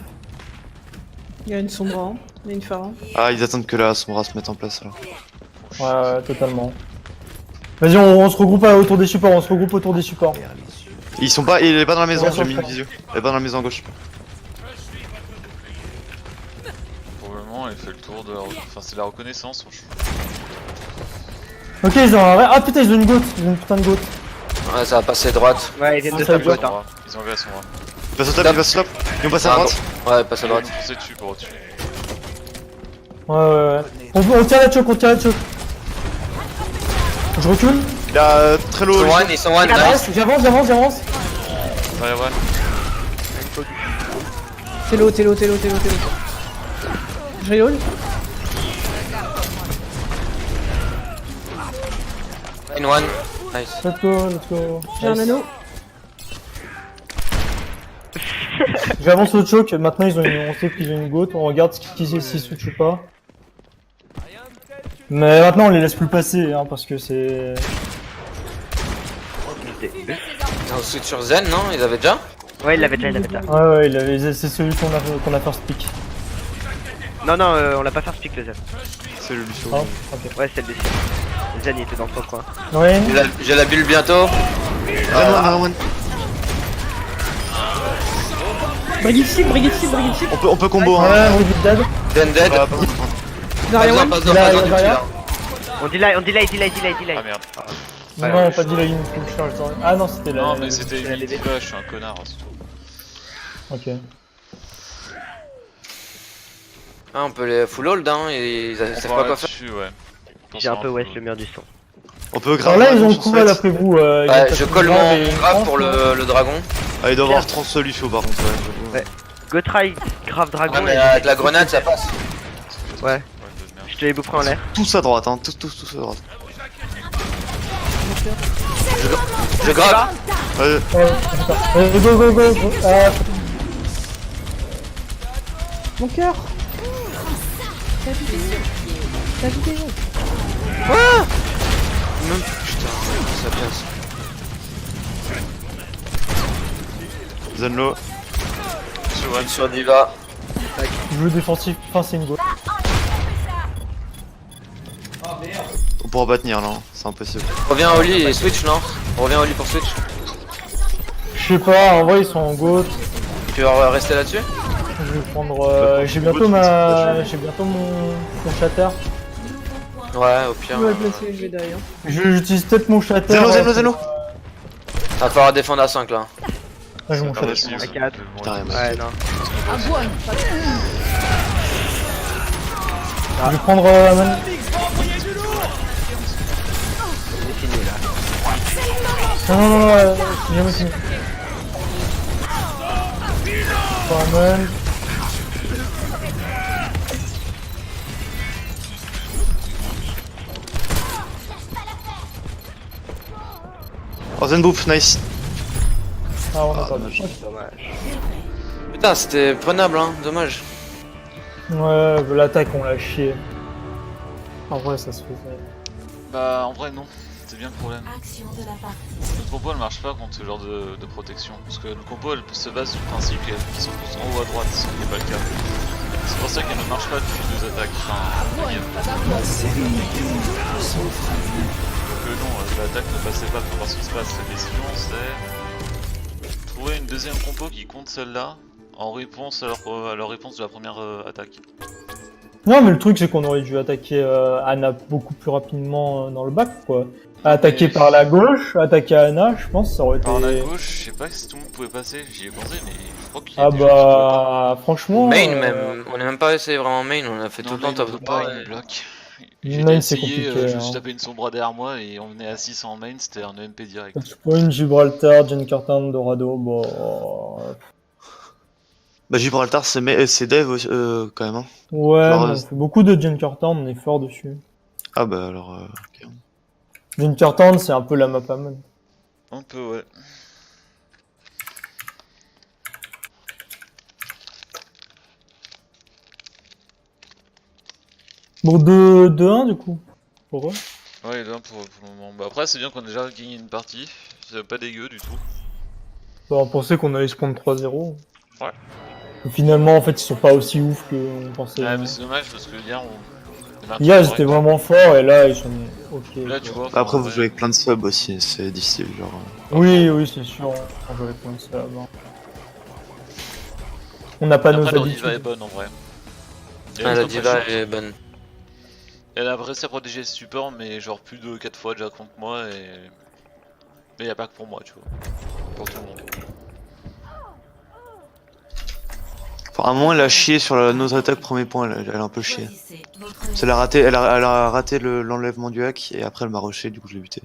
Speaker 5: Il y a une Sombra, hein. Il y a une Pharah.
Speaker 2: Ah, ils attendent que la Sombra se mette en place là.
Speaker 1: Ouais, totalement. Vas-y, on se regroupe autour des supports,
Speaker 2: Ils sont pas, il est pas dans la maison,
Speaker 1: Ouais,
Speaker 2: j'ai mis
Speaker 1: ouais.
Speaker 2: une visio. Il est pas dans la maison à gauche.
Speaker 4: Probablement, elle fait le tour de la. Enfin, c'est la reconnaissance, franchement.
Speaker 1: Ok, ils ont un vrai. Ah putain, ils ont une goat, ils ont une putain de goat.
Speaker 3: Ouais, ça va passer droite.
Speaker 6: Ouais, il vient de
Speaker 1: Ah, ça
Speaker 6: ta
Speaker 1: va.
Speaker 6: boîte, hein.
Speaker 4: Ils ont enlevé à son bras.
Speaker 2: Il passe au top,
Speaker 3: Top.
Speaker 2: il passe au top. Ils vont passer à droite.
Speaker 3: Ouais, passe à
Speaker 4: Ils vont
Speaker 3: droite.
Speaker 4: nous foncer dessus pour au-dessus.
Speaker 1: Ouais. On tire la choke, Je recule.
Speaker 2: Il a très low.
Speaker 3: Ils sont one, nice.
Speaker 1: J'avance.
Speaker 4: Fire one.
Speaker 5: Télo. Je reroll.
Speaker 3: In one. Nice.
Speaker 1: Let's go.
Speaker 5: J'ai un anneau.
Speaker 1: J'avance le choke, maintenant on sait qu'ils ont une goat, on regarde s'ils switch ou pas. Mais maintenant on les laisse plus passer, hein, parce que c'est...
Speaker 3: Ils ont switch sur Zen, non? Ils avaient déjà?
Speaker 6: Ouais, il l'avait déjà.
Speaker 1: Ouais, c'est celui qu'on a first pick.
Speaker 6: Non, non, on l'a pas fait speak le Zen.
Speaker 2: C'est le Lucio.
Speaker 1: Ah, ok.
Speaker 6: Ouais, c'est le dessus. Le Zen il était dans son coin.
Speaker 1: Ouais.
Speaker 3: J'ai la bulle bientôt.
Speaker 5: Brigade chip, brigade chip, brigade chip.
Speaker 2: On peut combo hein.
Speaker 1: Ouais, oui, dead.
Speaker 3: Zen dead.
Speaker 2: Voilà,
Speaker 5: Zarya one.
Speaker 3: Pas
Speaker 1: Il a
Speaker 3: besoin
Speaker 1: Zarya.
Speaker 6: On delay.
Speaker 4: Ah merde.
Speaker 1: Non, pas dit la ligne full charge. Ah non, c'était la.
Speaker 4: Non, mais c'était
Speaker 6: la
Speaker 4: une
Speaker 6: DB.
Speaker 4: diva, je suis un connard, c'est tout.
Speaker 1: Ok.
Speaker 3: Ah, on peut les full hold hein, et ils savent pas quoi faire.
Speaker 4: Dessus, ouais.
Speaker 6: J'ai un peu west le mur du son.
Speaker 2: On peut
Speaker 1: Alors
Speaker 2: grave.
Speaker 1: là, ils ont cool après vous.
Speaker 3: Ouais, je colle mon grave pour le dragon.
Speaker 2: Ah, il doit avoir 30 solutions par contre.
Speaker 6: Ouais. Go try, grave dragon.
Speaker 3: Ouais, mais
Speaker 6: et-
Speaker 3: avec la grenade ça passe.
Speaker 6: Ouais,
Speaker 4: Ouais, de merde.
Speaker 6: je te les boufferai en l'air.
Speaker 2: Tous à droite, hein. Tous à droite.
Speaker 3: Je grave.
Speaker 2: Ouais,
Speaker 1: Go. Ah,
Speaker 5: Mon cœur. Ta vidéo.
Speaker 3: Putain, ça passe.
Speaker 2: Zenlo.
Speaker 3: Sur Diva.
Speaker 1: jeu défensif, enfin c'est une go.
Speaker 2: On pourra pas tenir là, hein. C'est impossible.
Speaker 3: Reviens à Oli et switch non? Reviens à Oli pour switch.
Speaker 1: Je sais pas, en vrai ils sont en go.
Speaker 3: Tu vas rester là-dessus?
Speaker 1: Je vais prendre. J'ai bientôt mon shatter.
Speaker 3: Ouais, au pire.
Speaker 5: Je vais placer, je vais derrière.
Speaker 1: J'utilise peut-être mon shatter.
Speaker 2: Zenlo.
Speaker 3: Va falloir défendre à 5 là.
Speaker 1: Ah, j'ai mon
Speaker 4: Ah,
Speaker 1: shatter.
Speaker 4: vas-y,
Speaker 6: À 4.
Speaker 2: Putain, rien.
Speaker 6: Ouais, non.
Speaker 1: Je vais prendre Man.
Speaker 6: C'est fini là.
Speaker 1: Non, c'est jamais fini. Man.
Speaker 2: Oh, Zenboop, nice.
Speaker 1: Ah, on a pas
Speaker 2: dommage.
Speaker 6: Dommage.
Speaker 3: Putain, c'était prenable hein, dommage.
Speaker 1: Ouais, l'attaque on l'a chié. En vrai ça se faisait.
Speaker 4: Bah, en vrai, non. C'est bien le problème. Notre compo elle marche pas contre ce genre de protection. Parce que le compo elle se base sur le principe qu'ils sont tous en haut à droite, ce qui n'est pas le cas. C'est pour ça qu'elle ne marche pas depuis deux attaques. Enfin, donc non, l'attaque ne passait pas pour voir ce qui se passe. La décision c'est trouver une deuxième compo qui compte celle-là en réponse à leur réponse de la première attaque.
Speaker 1: Non mais le truc c'est qu'on aurait dû attaquer Anna beaucoup plus rapidement dans le bac quoi. Attaquer par la gauche, attaquer Anna, je pense ça aurait été.
Speaker 4: Par la gauche, je sais pas si tout le monde pouvait passer, j'y ai pensé mais je crois qu'il y a
Speaker 1: Ah
Speaker 4: des gens qui pouvaient pas.
Speaker 1: bah franchement.
Speaker 3: Main même, on est même pas essayé vraiment main, on a fait tout le temps top
Speaker 4: top
Speaker 3: 3.
Speaker 4: il bloque. J'ai
Speaker 1: Main,
Speaker 4: essayé,
Speaker 1: c'est compliqué,
Speaker 4: je me
Speaker 1: hein.
Speaker 4: suis tapé une sombra derrière moi et on venait à 6 en main, c'était un EMP direct.
Speaker 1: Touchpoint, Gibraltar, Jen Cartan, Dorado, bon.
Speaker 2: Bah, Gibraltar, c'est dev aussi, quand même. Hein.
Speaker 1: Ouais,
Speaker 2: Alors,
Speaker 1: on fait beaucoup de Jen Cartan, on est fort dessus.
Speaker 2: Ah, bah alors. Ok.
Speaker 1: Jen Cartan, c'est un peu la map à mode.
Speaker 4: Un peu, ouais.
Speaker 1: Bon, 2-1 du coup. Pour eux.
Speaker 4: Ouais, là pour le moment. Bah après, c'est bien qu'on ait déjà gagné une partie, c'est pas dégueu du tout.
Speaker 1: Bah, on pensait qu'on allait se prendre 3-0.
Speaker 4: Ouais.
Speaker 1: Et finalement, en fait, ils sont pas aussi ouf qu'on pensait.
Speaker 4: Ouais, mais c'est dommage parce que hier, on.
Speaker 1: Hier, ils étaient vraiment forts et là, ils sont ok.
Speaker 4: Là, tu vois.
Speaker 2: Après, vous
Speaker 4: ouais.
Speaker 2: jouez avec plein de subs aussi, c'est difficile. Genre.
Speaker 1: Oui, c'est sûr. On joue avec plein de subs, hein. On n'a pas nos
Speaker 4: Après, leur diva est
Speaker 1: habitudes.
Speaker 4: bonne en vrai. Et
Speaker 3: Ah,
Speaker 4: elle
Speaker 3: la
Speaker 4: est
Speaker 3: diva
Speaker 4: très
Speaker 3: elle est
Speaker 4: chaude.
Speaker 3: bonne.
Speaker 4: Elle a réussi à protéger le support, mais genre plus de 4 fois déjà contre moi et. Mais y a pas que pour moi, tu vois. Pour tout le monde.
Speaker 2: Enfin, à un moment, elle a chié sur notre attaque premier point, elle a un peu chié. Elle a raté l'enlèvement du hack et après elle m'a rushé, du coup je l'ai buté.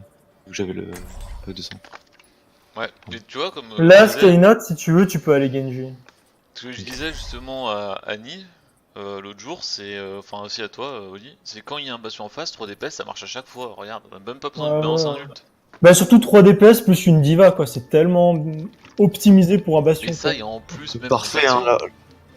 Speaker 2: Donc j'avais le 200.
Speaker 4: Ouais, et tu vois, comme.
Speaker 1: Là,
Speaker 4: je disais-
Speaker 1: Skynet, si tu veux, tu peux aller Genji.
Speaker 4: Ce que je disais justement à Annie l'autre jour, c'est. Enfin, aussi à toi, Oli, c'est quand il y a un bastion en face, 3 DPS ça marche à chaque fois. Regarde, on a même pas besoin de balancer un ult.
Speaker 1: Bah, surtout 3 DPS plus une diva, quoi. C'est tellement optimisé pour un bastion.
Speaker 4: Et ça,
Speaker 1: quoi.
Speaker 4: et en plus,
Speaker 2: C'est
Speaker 4: même.
Speaker 2: parfait, hein, là.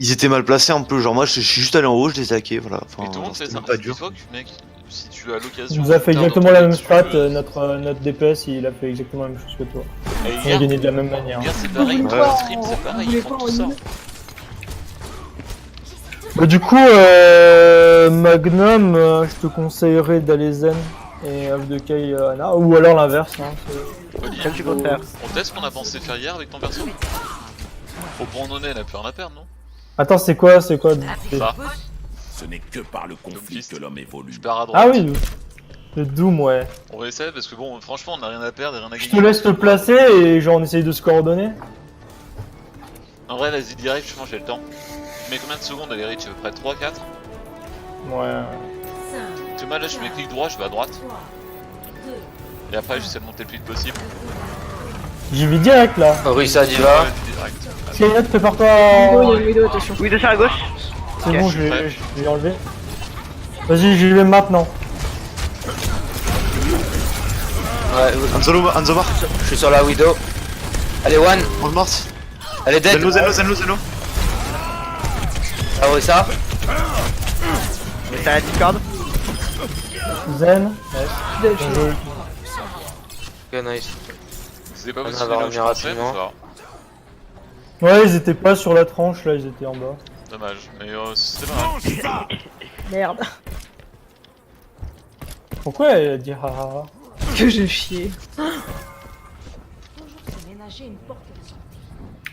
Speaker 2: Ils étaient mal placés un peu, genre moi je suis juste allé en haut, je les ai hackés, voilà. Enfin,
Speaker 4: Et tout le monde fait
Speaker 2: c'était
Speaker 4: ça.
Speaker 2: même pas dur.
Speaker 4: Dis-toi que, mec, si tu as
Speaker 1: Il
Speaker 4: l'occasion.
Speaker 1: nous a fait
Speaker 4: plus tard
Speaker 1: exactement
Speaker 4: dans
Speaker 1: la
Speaker 4: ton
Speaker 1: même
Speaker 4: jeu,
Speaker 1: strat, notre DPS, il a fait exactement la même chose que toi.
Speaker 4: Et
Speaker 1: On a
Speaker 4: hier,
Speaker 1: gagné de la même manière.
Speaker 4: hier c'est pareil,
Speaker 5: Vous
Speaker 4: sur
Speaker 5: voulez
Speaker 4: le
Speaker 5: pas
Speaker 4: stream c'est
Speaker 5: en-
Speaker 4: pareil,
Speaker 5: vous voulez
Speaker 4: ils font
Speaker 5: pas
Speaker 4: tout
Speaker 5: en
Speaker 4: ça.
Speaker 5: ligne
Speaker 1: Bah, du coup, Magnum, je te conseillerais d'aller Zen et Avdekai Ana, ou alors l'inverse. Hein,
Speaker 4: Oli,
Speaker 6: Comme tu préfères.
Speaker 4: on teste ce qu'on a pensé faire hier avec ton perso. Faut pour en elle a plus rien à perdre, non?
Speaker 1: Attends, c'est quoi
Speaker 4: Ça.
Speaker 8: Ce n'est que par le conflit
Speaker 4: piste.
Speaker 8: que l'homme évolue.
Speaker 4: Je pars à droite.
Speaker 1: Ah oui, le Doom, ouais.
Speaker 4: On va essayer parce que bon, franchement, on a rien à perdre et rien à
Speaker 1: Je
Speaker 4: gagner.
Speaker 1: te laisse te placer et genre on essaye de se coordonner.
Speaker 4: En vrai, vas-y direct, je pense que j'ai le temps. Tu mets combien de secondes, Valérie? Tu veux près 3, 4?
Speaker 1: Ouais.
Speaker 4: Tu vois, là, je mets clic droit, je vais à droite. Et après, j'essaie de monter le plus vite possible.
Speaker 1: J'y vais direct là.
Speaker 3: Orisa Diva.
Speaker 4: Ouais, direct.
Speaker 1: Skynet, prépare-toi.
Speaker 5: Oh, il y a une vidéo, attention.
Speaker 6: Oui, de sur la gauche.
Speaker 1: C'est
Speaker 6: Ok,
Speaker 1: bon,
Speaker 4: je suis prêt.
Speaker 1: je vais enlever. Vas-y, j'y vais maintenant.
Speaker 3: Ouais,
Speaker 2: Anzo bar.
Speaker 3: je suis sur la Widow. Allez, One.
Speaker 2: On est morte.
Speaker 3: Elle est dead.
Speaker 2: Zenlo.
Speaker 3: Orisa.
Speaker 6: Mais c'est à la Discord.
Speaker 1: Zen. Ouais.
Speaker 3: Ok, nice.
Speaker 4: C'est pas
Speaker 3: On
Speaker 4: possible
Speaker 3: va
Speaker 4: là où je
Speaker 3: revenir
Speaker 4: pensais,
Speaker 3: rapidement.
Speaker 4: mais ça va.
Speaker 1: Ouais, ils étaient pas sur la tranche là, ils étaient en bas.
Speaker 4: Dommage, mais c'était pas mal.
Speaker 5: Merde.
Speaker 1: Pourquoi elle a dit haha?
Speaker 5: Que je chier.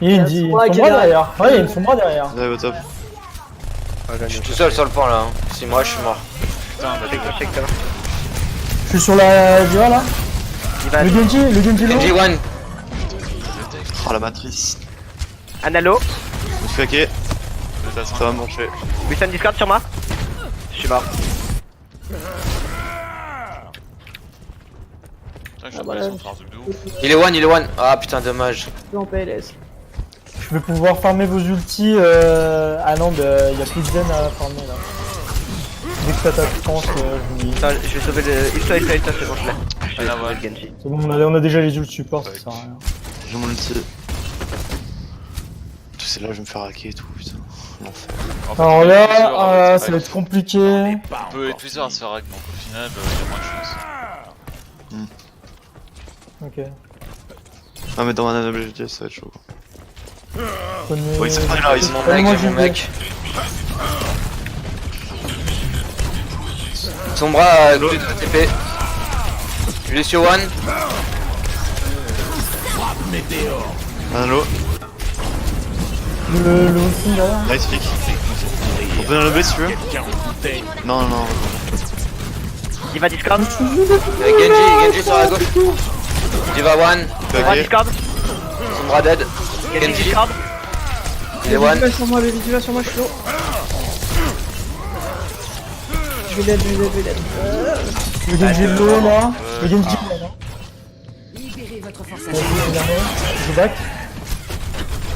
Speaker 1: Il y a une
Speaker 5: sombra
Speaker 1: sombra
Speaker 5: qui est derrière.
Speaker 1: derrière. Ouais, il y a une sombra derrière.
Speaker 2: Ouais, au top.
Speaker 3: Je suis tout seul sur le point là. Hein. Si moi je suis mort.
Speaker 4: Putain, bah,
Speaker 6: Check ça.
Speaker 1: Je suis sur la Diva là.
Speaker 6: Diva.
Speaker 1: Le Genji low.
Speaker 3: Genji One.
Speaker 2: Oh la matrice.
Speaker 6: Analo.
Speaker 2: Je me suis hacké.
Speaker 4: j'étais à 5.
Speaker 2: Ça va marcher.
Speaker 6: Wilson Discord sur moi. Je suis mort.
Speaker 4: Je suis tombé sur un truc de ouf.
Speaker 3: Il est one. Ah putain, dommage.
Speaker 5: Je suis en PLS.
Speaker 1: Je vais pouvoir farmer vos ultis. Ah non, bah, y a plus de zen à farmer là. Dès que t'as ta tranche, je vous dis.
Speaker 6: Attends, je vais sauver le. Il c'est bon, je l'ai. Je vais
Speaker 4: Ah,
Speaker 6: sauver
Speaker 4: ouais.
Speaker 6: le Genji.
Speaker 1: C'est bon, on a déjà les ults support, ça sert à rien.
Speaker 2: J'ai mon ulti. C'est là, je vais me faire hacker et tout, putain. L'enfer.
Speaker 4: En fait,
Speaker 1: Alors
Speaker 4: on est
Speaker 1: là,
Speaker 4: plusieurs à
Speaker 1: ça
Speaker 4: être
Speaker 1: va être compliqué.
Speaker 4: On peut être plusieurs à se faire hack, donc au final, il y a moins de chance.
Speaker 1: Ok.
Speaker 2: Ah, mais dans un WGT, ça va être chaud.
Speaker 1: Prenez...
Speaker 2: Oui, c'est pas là, ils sont
Speaker 3: Mon
Speaker 1: Prenez-moi
Speaker 3: mec,
Speaker 1: du
Speaker 3: mon
Speaker 1: blé.
Speaker 3: mec. Son bras plus de TP. Lucio One.
Speaker 2: Allo,
Speaker 1: Le ulti derrière.
Speaker 2: nice pick. On peut dans le B si tu veux. Non.
Speaker 6: Diva Discord.
Speaker 3: Genji sur la gauche. Diva One.
Speaker 6: Son bras
Speaker 2: Ok.
Speaker 6: Discord.
Speaker 3: Son bras dead.
Speaker 6: Genji
Speaker 3: Genji.
Speaker 6: Discord.
Speaker 3: Il est one.
Speaker 5: Baby, Diva sur moi, je suis low. Je vais dead.
Speaker 1: Le Genji low là. Le Genji low là.
Speaker 7: Libérez votre force.
Speaker 1: Je back.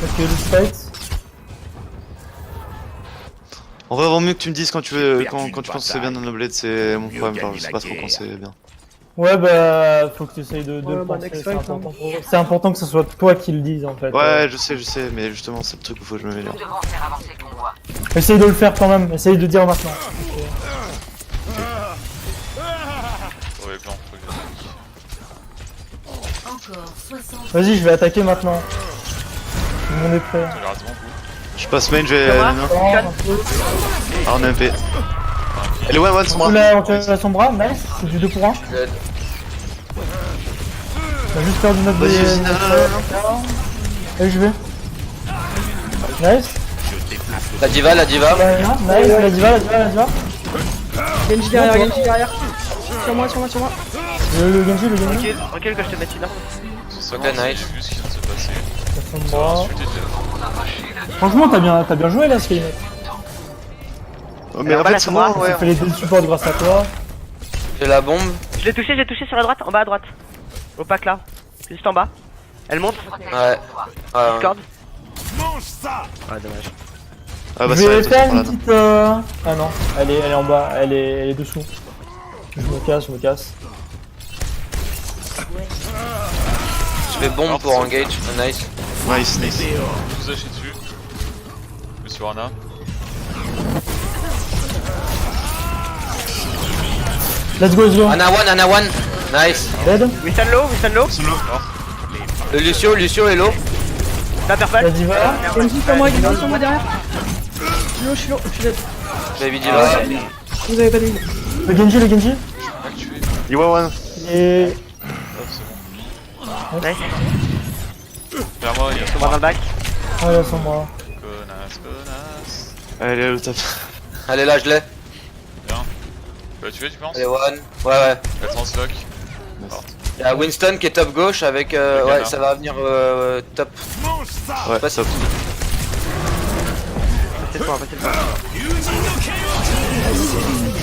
Speaker 1: Ok, le fight.
Speaker 2: En vrai, vaut mieux que tu me dises quand tu veux, quand tu penses que c'est bien dans le blade, c'est mon problème, genre je sais pas trop quand c'est bien.
Speaker 1: Ouais, bah, faut que tu essayes de
Speaker 5: Ouais,
Speaker 1: le
Speaker 5: bah,
Speaker 1: penser,
Speaker 5: next
Speaker 1: c'est
Speaker 5: fight,
Speaker 1: important, c'est important que ce soit toi qui le dise en fait.
Speaker 2: Ouais, je sais, mais justement, c'est le truc où faut que je m'améliore.
Speaker 1: Essaye de le faire quand même, essaye de dire maintenant.
Speaker 4: Ouais, plan,
Speaker 7: Encore 60.
Speaker 1: Vas-y, je vais attaquer maintenant. Tout le monde est prêt.
Speaker 4: j'ai raté mon coup.
Speaker 2: Je passe main, je vais.
Speaker 6: Thomas
Speaker 2: Non.
Speaker 1: Oh, un peu.
Speaker 2: Ah, on est MP. Elle est one, son
Speaker 1: On
Speaker 2: bras.
Speaker 1: tue son bras, nice, c'est du 2 pour 1.
Speaker 3: Dead.
Speaker 1: On va juste faire du note de...
Speaker 2: Vas-y, non.
Speaker 1: Allez, je vais. Nice.
Speaker 3: La Diva.
Speaker 1: Nice, la diva.
Speaker 5: Genji derrière. Sur moi.
Speaker 1: Le Genji.
Speaker 6: Recule que je te mette une.
Speaker 4: C'est ça,
Speaker 3: Ok,
Speaker 4: j'ai
Speaker 3: nice.
Speaker 4: vu ce qui vient de se passer.
Speaker 1: Son
Speaker 4: Ça va
Speaker 1: bras.
Speaker 4: insulter déjà.
Speaker 1: Franchement, t'as bien joué là, Skynet.
Speaker 2: Oh, mais en
Speaker 6: Voilà,
Speaker 2: fait,
Speaker 6: c'est
Speaker 2: c'est
Speaker 6: moi,
Speaker 2: moi,
Speaker 1: On
Speaker 2: ouais.
Speaker 1: s'est fait les deux supports grâce à toi.
Speaker 3: J'ai la bombe.
Speaker 6: Je l'ai touché sur la droite, en bas à droite. Au pack là. Juste en bas. Elle monte.
Speaker 3: Ouais.
Speaker 6: Discord.
Speaker 8: Mange ça.
Speaker 6: Ouais, dommage.
Speaker 2: Ah, bah,
Speaker 1: Je
Speaker 2: ça va
Speaker 1: vais
Speaker 2: être
Speaker 1: faire
Speaker 2: pour
Speaker 1: une
Speaker 2: là.
Speaker 1: petite... Ah non, elle est en bas, elle est dessous. Je me casse.
Speaker 3: Je fais bombe pour engage. Nice.
Speaker 2: Nice.
Speaker 4: Je vous lâché dessus. Je suis sur Ana.
Speaker 1: Let's go.
Speaker 3: Ana one. Nice.
Speaker 1: Dead.
Speaker 6: Wilson low.
Speaker 3: Le Lucio est low.
Speaker 6: La
Speaker 1: La
Speaker 6: perfect.
Speaker 1: diva.
Speaker 5: Genji sur moi derrière. Je suis low, je suis dead.
Speaker 3: Baby Diva.
Speaker 5: Vous avez pas de heal.
Speaker 1: Le Genji, le Genji.
Speaker 4: Pas le tuer.
Speaker 2: Iwa one.
Speaker 1: Et.
Speaker 4: Hop, c'est bon.
Speaker 6: Nice.
Speaker 4: Vers moi, il y a
Speaker 6: Moi dans le bac.
Speaker 1: Ah, là, sans moi.
Speaker 4: connasse.
Speaker 2: Allez, le top.
Speaker 3: Allez, là, je l'ai.
Speaker 4: Bien. Tu vas la tuer, tu penses?
Speaker 3: Allez, one. Ouais.
Speaker 4: Elle translock.
Speaker 3: Il y a Winston qui est top gauche avec. Ouais,
Speaker 4: Gana.
Speaker 3: ça va venir top.
Speaker 8: Mange ça.
Speaker 2: Ouais,
Speaker 3: Pas
Speaker 2: top.
Speaker 6: Passez le point, passez le point.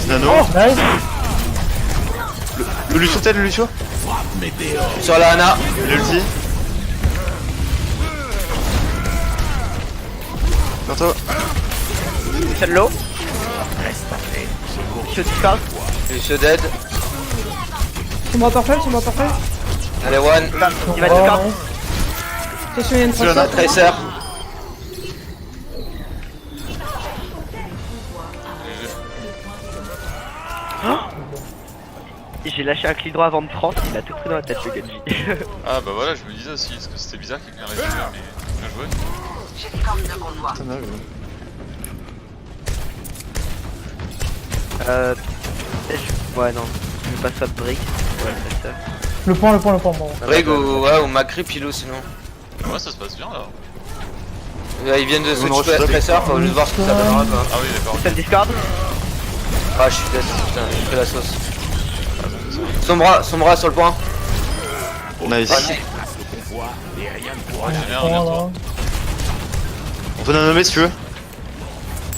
Speaker 2: Nano.
Speaker 1: Nice.
Speaker 2: Le Lucio tête, le Lucio.
Speaker 3: Sur la Ana.
Speaker 2: L'ulti. Bientôt.
Speaker 6: Michel low. Shoot Discord.
Speaker 3: Lucio dead.
Speaker 5: Sombra parfait, sombra parfait.
Speaker 3: Allez, one.
Speaker 6: Il va Discord.
Speaker 1: nice.
Speaker 5: Attention, il y a une tracer.
Speaker 3: Tracer.
Speaker 6: J'ai lâché un clic droit avant de prendre, il a tout pris dans la tête le Genji.
Speaker 4: Ah bah voilà, je me disais aussi, parce que c'était bizarre qu'il y ait quelqu'un récupère, mais bien joué.
Speaker 2: Putain, ouais.
Speaker 6: Ouais non, je vais pas swap break. Ouais, c'est ça.
Speaker 1: Le point, bon.
Speaker 3: Brig ou Macri Pilou sinon.
Speaker 4: Ouais, ça se passe bien là.
Speaker 3: Ils viennent de switch
Speaker 2: rush top.
Speaker 3: Tracer, faut juste voir ce que ça donnera quoi.
Speaker 4: Ah oui, d'accord.
Speaker 6: Michel Discord.
Speaker 3: Ah, je suis dead, putain, j'ai pris la sauce. Sombra sur le point.
Speaker 2: Nice.
Speaker 3: Ah,
Speaker 4: Ouais, j'ai bien,
Speaker 1: Point,
Speaker 4: bientôt.
Speaker 1: là.
Speaker 2: On peut nommer si tu veux.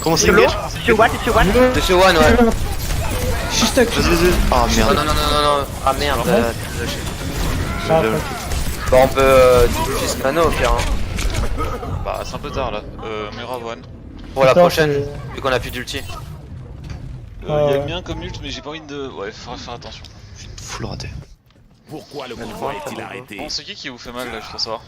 Speaker 2: Comment c'est
Speaker 6: Solo.
Speaker 2: engage?
Speaker 6: Sur what, sur what.
Speaker 3: Dessus one, ouais.
Speaker 5: Je suis stuck.
Speaker 2: Vas-y. Ah
Speaker 3: Non,
Speaker 2: merde.
Speaker 3: non. Ah merde, t'as lâché.
Speaker 1: Ah,
Speaker 2: J'ai-
Speaker 1: ok.
Speaker 3: Bah, on peut fils nano au pire. Hein.
Speaker 4: Bah, c'est un peu tard là. Mura one.
Speaker 3: Pour la
Speaker 1: Putain,
Speaker 3: prochaine,
Speaker 1: c'est-
Speaker 3: vu qu'on a plus d'ulti.
Speaker 4: Il y a
Speaker 1: ouais.
Speaker 4: le mien comme ult, mais j'ai pas envie de. Ouais, faudra faire attention.
Speaker 2: Full raté.
Speaker 8: Pourquoi le convoi est-il arrêté?
Speaker 4: Bon, c'est qui vous fait mal là, je veux savoir?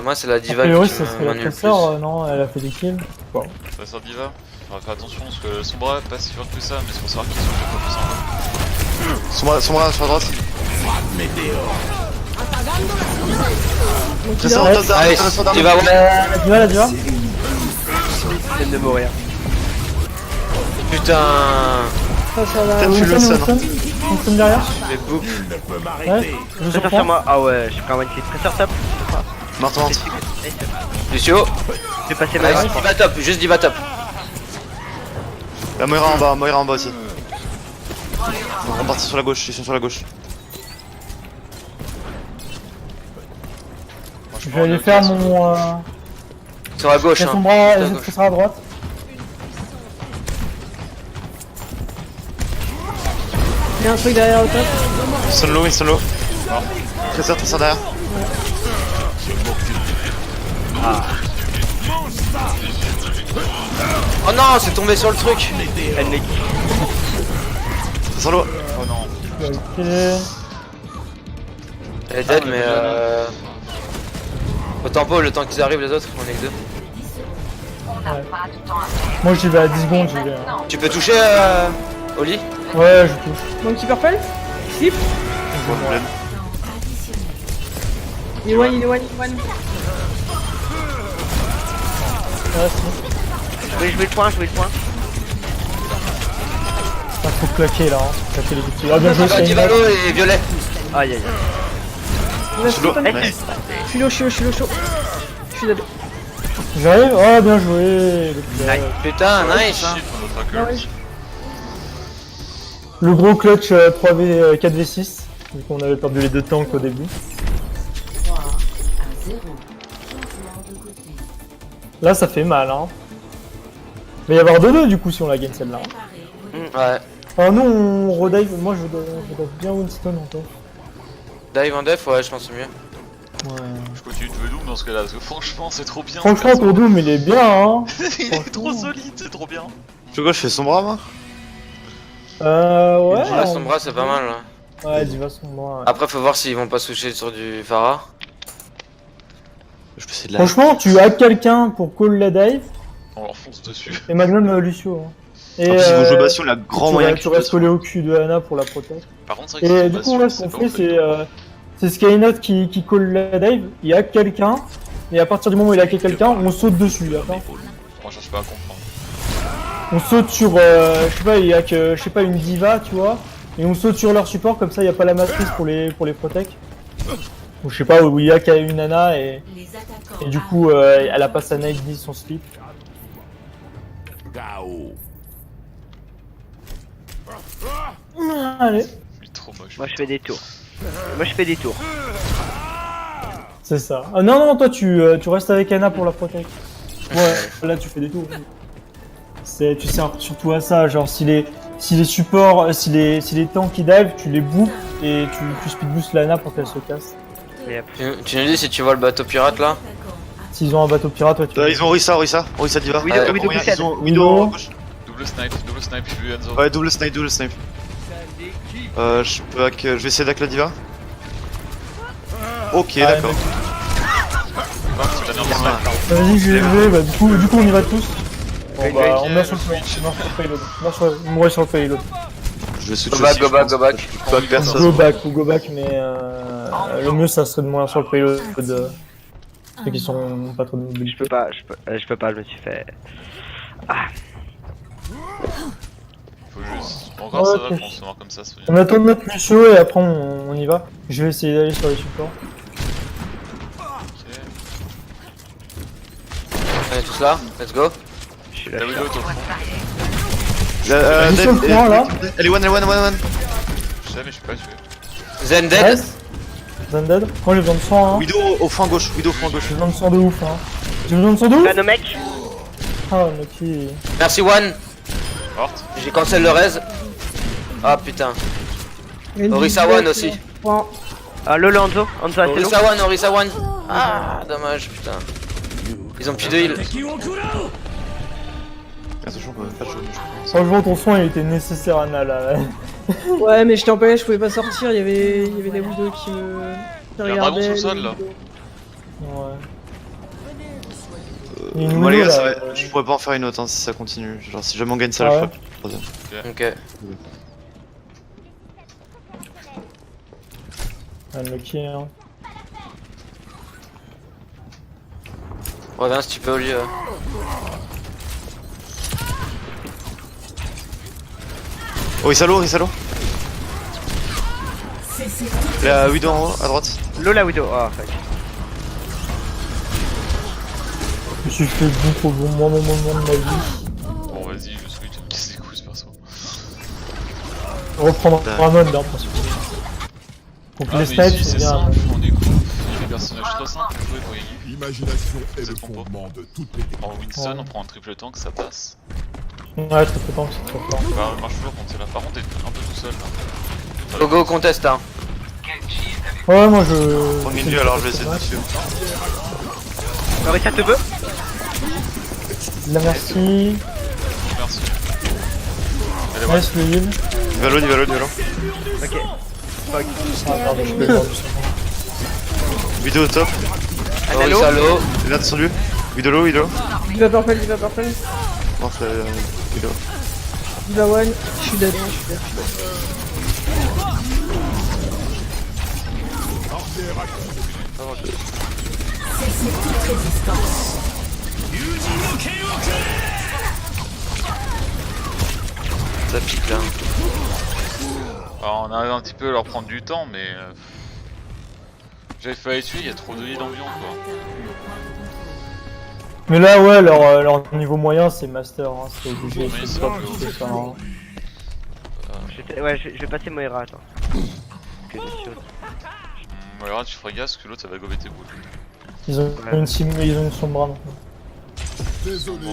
Speaker 3: Moi, c'est la
Speaker 1: A
Speaker 3: diva
Speaker 1: priori,
Speaker 3: qui
Speaker 1: ça serait la
Speaker 3: m'ennuie le plus.
Speaker 1: Tracer, non, elle a fait des kills. Bon.
Speaker 4: Ça sort Diva. Faudra faire attention parce que son bras est pas si fort que ça, mais c'est pour savoir qu'ils sont pas puissants.
Speaker 2: Sombra sur la droite.
Speaker 5: Donc
Speaker 2: C'est
Speaker 5: il
Speaker 2: ça,
Speaker 5: a...
Speaker 2: on top
Speaker 3: Allez,
Speaker 2: d'armes.
Speaker 3: Diva one.
Speaker 1: La diva.
Speaker 6: Il vient de mourir.
Speaker 3: Putain,
Speaker 5: Ça va.
Speaker 2: Peut-être tu le
Speaker 1: Winston,
Speaker 2: sonnes.
Speaker 1: Winston derrière.
Speaker 3: les boucles.
Speaker 8: Il ne peut
Speaker 1: Ouais.
Speaker 8: m'arrêter.
Speaker 1: Je
Speaker 6: Presseur sur
Speaker 1: surprends.
Speaker 6: moi. Ah ouais, j'ai pris un one click. Presseur top.
Speaker 2: Marteau rentre.
Speaker 3: Lucio.
Speaker 6: Je vais passer ma
Speaker 3: Nice, Diva top, juste Diva top.
Speaker 2: La Moira en bas aussi. On va partir sur la gauche, ils sont sur la gauche.
Speaker 1: Je vais aller faire mon.
Speaker 3: Sur la gauche,
Speaker 1: Son
Speaker 3: hein.
Speaker 1: bras,
Speaker 3: Sur la
Speaker 1: je
Speaker 3: gauche.
Speaker 1: sera à droite.
Speaker 5: Il y a un truc derrière le top.
Speaker 2: Ils sont low. Tracer derrière.
Speaker 3: Oh non, c'est tombé sur le truc.
Speaker 2: Tracer low.
Speaker 4: Oh non.
Speaker 1: Ok.
Speaker 3: Elle est dead, mais au tempo, le temps qu'ils arrivent, les autres, on est que deux.
Speaker 1: Moi j'y vais à 10 secondes, j'y vais.
Speaker 3: Tu peux toucher Oli?
Speaker 1: Ouais, je touche.
Speaker 5: Donc il purple. Slip. Il est one.
Speaker 1: Ouais, c'est
Speaker 6: Je vais jouer le point,
Speaker 1: bon. Faut claquer là, hein. Claquer les petits. Ah, bien joué, c'est
Speaker 3: Divalo et Violet.
Speaker 6: Aïe aïe aïe.
Speaker 5: Il reste
Speaker 2: Low.
Speaker 5: tout un-
Speaker 2: Nice.
Speaker 5: Je suis low. Je suis dead.
Speaker 1: J'arrive. Oh, bien joué. le clutch.
Speaker 3: Putain, nice hein.
Speaker 4: Shit pour notre
Speaker 5: Ah
Speaker 4: hacker.
Speaker 5: ouais.
Speaker 1: Le gros clutch 3v 4v6. Vu qu'on avait perdu les deux tanks au début. Là, ça fait mal, hein. Il va y avoir 2-2 du coup si on la gagne celle-là.
Speaker 3: Ouais.
Speaker 1: Alors nous on redive, moi je dive bien Winston encore.
Speaker 3: Dive en def, ouais, je pense que c'est mieux.
Speaker 1: Ouais.
Speaker 4: Je continue de jouer Doom dans ce cas-là, parce que franchement, c'est trop bien.
Speaker 1: Franchement pour Doom il est bien, hein.
Speaker 4: Il est trop solide, c'est trop bien.
Speaker 2: Tu vois, je fais Sombra moi.
Speaker 1: Ouais.
Speaker 3: Diva son bras, c'est pas mal. Là.
Speaker 1: Ouais, Diva son bras. Ouais.
Speaker 3: Après, faut voir s'ils vont pas switcher sur du Pharah.
Speaker 2: Je peux essayer de la.
Speaker 1: Franchement, tu hack quelqu'un pour call la dive
Speaker 4: On leur fonce dessus.
Speaker 1: et Magnum Lucio. Hein. Et
Speaker 2: En plus, ils vont jouer Bastion, il a grand moyen
Speaker 1: tu restes collé au cul de Anna pour la protège.
Speaker 4: Par contre, c'est vrai que
Speaker 1: Et
Speaker 4: c'est
Speaker 1: du
Speaker 4: pas
Speaker 1: coup,
Speaker 4: sûr,
Speaker 1: là, ce qu'on
Speaker 4: pas
Speaker 1: fait,
Speaker 4: ouf,
Speaker 1: c'est Skynet qui call la dive, il hack quelqu'un, et à partir du moment où il hack quelqu'un, on saute dessus, d'accord.
Speaker 4: On cherche pas à comprendre.
Speaker 1: On saute sur, je sais pas, il y a que, je sais pas, une diva, tu vois, et on saute sur leur support, comme ça il y a pas la matrice pour les protect. Ou je sais pas, où il y a une nana et du coup elle a pas sa night ni son slip.
Speaker 8: KO.
Speaker 1: Allez,
Speaker 4: Il est trop moche.
Speaker 6: Moi je fais des tours. Moi je fais des tours.
Speaker 1: c'est ça. Ah, non, non, toi tu restes avec Anna pour la protect. Ouais, là tu fais des tours. Tu sers surtout à ça, genre si les supports, si les tanks qui dive, tu les bouffes et tu speed boost Lana pour qu'elle se casse.
Speaker 3: Tu nous dis si tu vois le bateau pirate là?
Speaker 1: S'ils ont un bateau pirate, ouais, tu
Speaker 2: Ils ont Orisa diva.
Speaker 6: Widow,
Speaker 2: Ils
Speaker 6: Widow
Speaker 2: ont-
Speaker 6: Bullshit.
Speaker 2: ils ont Widow à gauche.
Speaker 4: Double snipe, j'ai vu Enzo.
Speaker 2: Ouais, double snipe. Je vais essayer d'hack la diva. Ok,
Speaker 1: Ah,
Speaker 2: d'accord.
Speaker 4: C'est la merde.
Speaker 1: Vas-y, je vais, bah, du coup on y va tous. Bon
Speaker 6: Oui,
Speaker 1: bah
Speaker 6: oui,
Speaker 1: on meurt sur le payload. On mourrait sur le payload.
Speaker 2: Je vais switch
Speaker 3: Go back,
Speaker 2: aussi,
Speaker 3: go
Speaker 2: je
Speaker 3: back,
Speaker 2: pense.
Speaker 3: go back.
Speaker 2: Je peux hack personne.
Speaker 1: Go back, mais le mieux ça serait de mourir sur le payload. Ceux qui sont pas trop de mobilité.
Speaker 6: Je peux pas, je me suis fait.
Speaker 4: Faut juste. Encore ça va
Speaker 1: ok.
Speaker 4: qu'on se marre comme ça, c'est
Speaker 1: On attend de mettre plus chaud et après on y va. Je vais essayer d'aller sur les supports.
Speaker 3: On est tous là, let's go.
Speaker 6: Je suis
Speaker 4: La
Speaker 6: là.
Speaker 4: Widow est au fond.
Speaker 1: Ils sont au point, là.
Speaker 2: Elle est one.
Speaker 4: Je sais, mais je suis pas tué.
Speaker 3: Zen dead.
Speaker 1: Nice. Zanded. Moi j'ai besoin de sang, hein.
Speaker 2: Widow au flanc gauche.
Speaker 1: J'ai besoin de sang de ouf, hein. J'ai besoin de sang de ouf.
Speaker 6: Là, mec.
Speaker 1: Ah, mais qui.
Speaker 3: Merci One.
Speaker 4: Morte.
Speaker 3: J'ai cancel le res. Ah putain. Orisa One aussi.
Speaker 5: Point.
Speaker 6: Ah, Lolo Anzo. Anzo assez long.
Speaker 3: Orisa One. Ah, dommage, putain. Ils ont plus de heal.
Speaker 2: Attention, pas de jaune.
Speaker 1: Franchement, ton soin il était nécessaire, Anna là.
Speaker 5: Ouais, mais j'étais en PLS, je pouvais pas sortir, il y avait des Widow qui me.
Speaker 4: Il y a un dragon sous le sol là.
Speaker 1: Ouais. Il y a une
Speaker 2: Moi les
Speaker 1: Widow,
Speaker 2: gars,
Speaker 1: là.
Speaker 2: je pourrais pas en faire une autre hein, si ça continue. Genre si jamais on gagne ça,
Speaker 1: Ah
Speaker 2: je
Speaker 1: ouais.
Speaker 2: ferai plus le troisième.
Speaker 3: Ok.
Speaker 1: Unlucky, hein.
Speaker 3: Reviens si tu peux au lieu.
Speaker 2: Orisa low. La Widow en haut, à droite.
Speaker 6: Lola Widow. Ah, fuck.
Speaker 1: Je me suis fait bouffe au bon moment de ma vie.
Speaker 4: Bon, vas-y, je switch, me casse les couilles ce perso.
Speaker 1: Reprendre Ramon là, parce que. Donc
Speaker 4: Ah,
Speaker 1: les
Speaker 4: mais
Speaker 1: snipes,
Speaker 4: ici
Speaker 1: c'est
Speaker 4: c'est
Speaker 1: bien.
Speaker 4: simple, on est cool. Il y a des personnages très simples pour jouer pour gagner.
Speaker 8: L'imagination est
Speaker 4: C'est
Speaker 8: le
Speaker 4: le combo.
Speaker 8: fondement de toutes les techniques.
Speaker 4: En Winston,
Speaker 1: Ouais.
Speaker 4: on prend un triple tank, ça passe.
Speaker 1: Ouais, très peu de temps, c'est trop fort.
Speaker 4: Bah, marche toujours quand t'es là. Par contre, t'es un peu tout seul là.
Speaker 3: Go contest hein.
Speaker 1: Ouais, moi je.
Speaker 2: On est mieux alors je vais essayer de dessus.
Speaker 6: Orisa te veut.
Speaker 1: La merci.
Speaker 4: Merci. Elle est
Speaker 1: Nice le heal.
Speaker 2: Il va low.
Speaker 6: Ok.
Speaker 1: Ah, pardon, je peux le voir du sang.
Speaker 2: Widow au top.
Speaker 6: Analo.
Speaker 3: Orisa low.
Speaker 2: Il est descendu. Widow low.
Speaker 5: Diva Purple.
Speaker 2: Non, c'est la Widow.
Speaker 5: Diva One. Je suis dead.
Speaker 3: Ça pique là.
Speaker 4: Alors, on arrive un petit peu à leur prendre du temps, mais. J'avais failli les tuer, il y a trop de heal ambiant quoi.
Speaker 1: Mais là, ouais, leur niveau moyen c'est master, hein, c'est obligé.
Speaker 4: Oui,
Speaker 1: C'est
Speaker 4: c'est
Speaker 1: pas
Speaker 4: vrai.
Speaker 1: plus que ça, hein.
Speaker 6: Ouais, je vais passer Moira, attends. Que des choses.
Speaker 4: Moira, tu feras gaffe parce que l'autre ça va gober tes boules.
Speaker 1: Ils ont une sombra maintenant.
Speaker 8: Désolé de
Speaker 4: Ouais,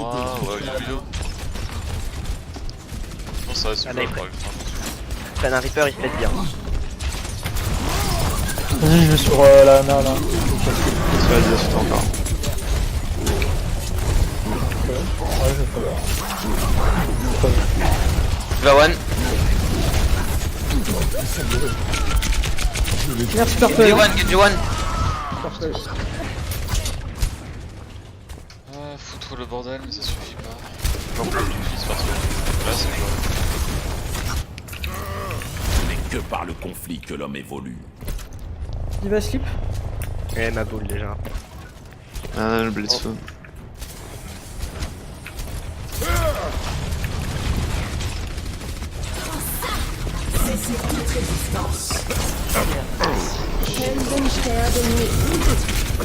Speaker 4: il y a vidéo. Je pense que ça va se
Speaker 6: Ah,
Speaker 4: faire
Speaker 6: là,
Speaker 4: par
Speaker 6: Prenne un Reaper, il se fait bien.
Speaker 1: Vas-y, je vais sur la Anna là.
Speaker 2: Vas-y, c'est encore.
Speaker 1: Ouais, je vais pas
Speaker 3: Diva One.
Speaker 5: Merci
Speaker 3: Get
Speaker 5: Purple.
Speaker 3: you one.
Speaker 5: Purple.
Speaker 4: foutre le bordel, mais ça suffit pas. J'en peux plus, c'est parti. Là, c'est jouable.
Speaker 8: Ce n'est que par le conflit que l'homme évolue.
Speaker 5: Diva Slip.
Speaker 6: Eh, ma boule déjà.
Speaker 2: Le Blitzful.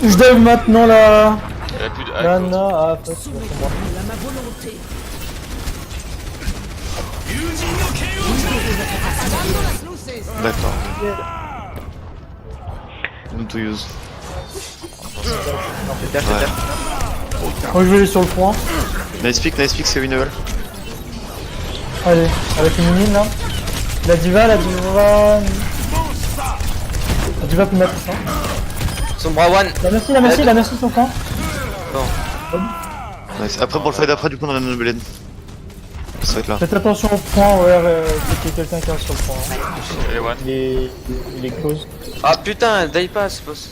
Speaker 1: Je dive maintenant la...
Speaker 4: Il a plus de hack.
Speaker 1: Nana, ah, fait, c'est moi.
Speaker 2: D'accord. Not to use.
Speaker 6: Dash,
Speaker 2: Ouais.
Speaker 6: dash.
Speaker 1: Moi je vais aller sur le point.
Speaker 2: Nice pick, c'est winnable.
Speaker 1: Allez, avec une mine là. La diva. La diva peut mettre ça.
Speaker 3: Sombra one.
Speaker 1: La merci son point.
Speaker 2: Nice. Après pour le fight d'après, du coup on a une blade. Ça va être là.
Speaker 1: Faites attention au point, ouais, qu'il y ait quelqu'un qui reste sur le point. Hein.
Speaker 4: Et one.
Speaker 1: Il est close.
Speaker 3: Ah putain, die pass, boss.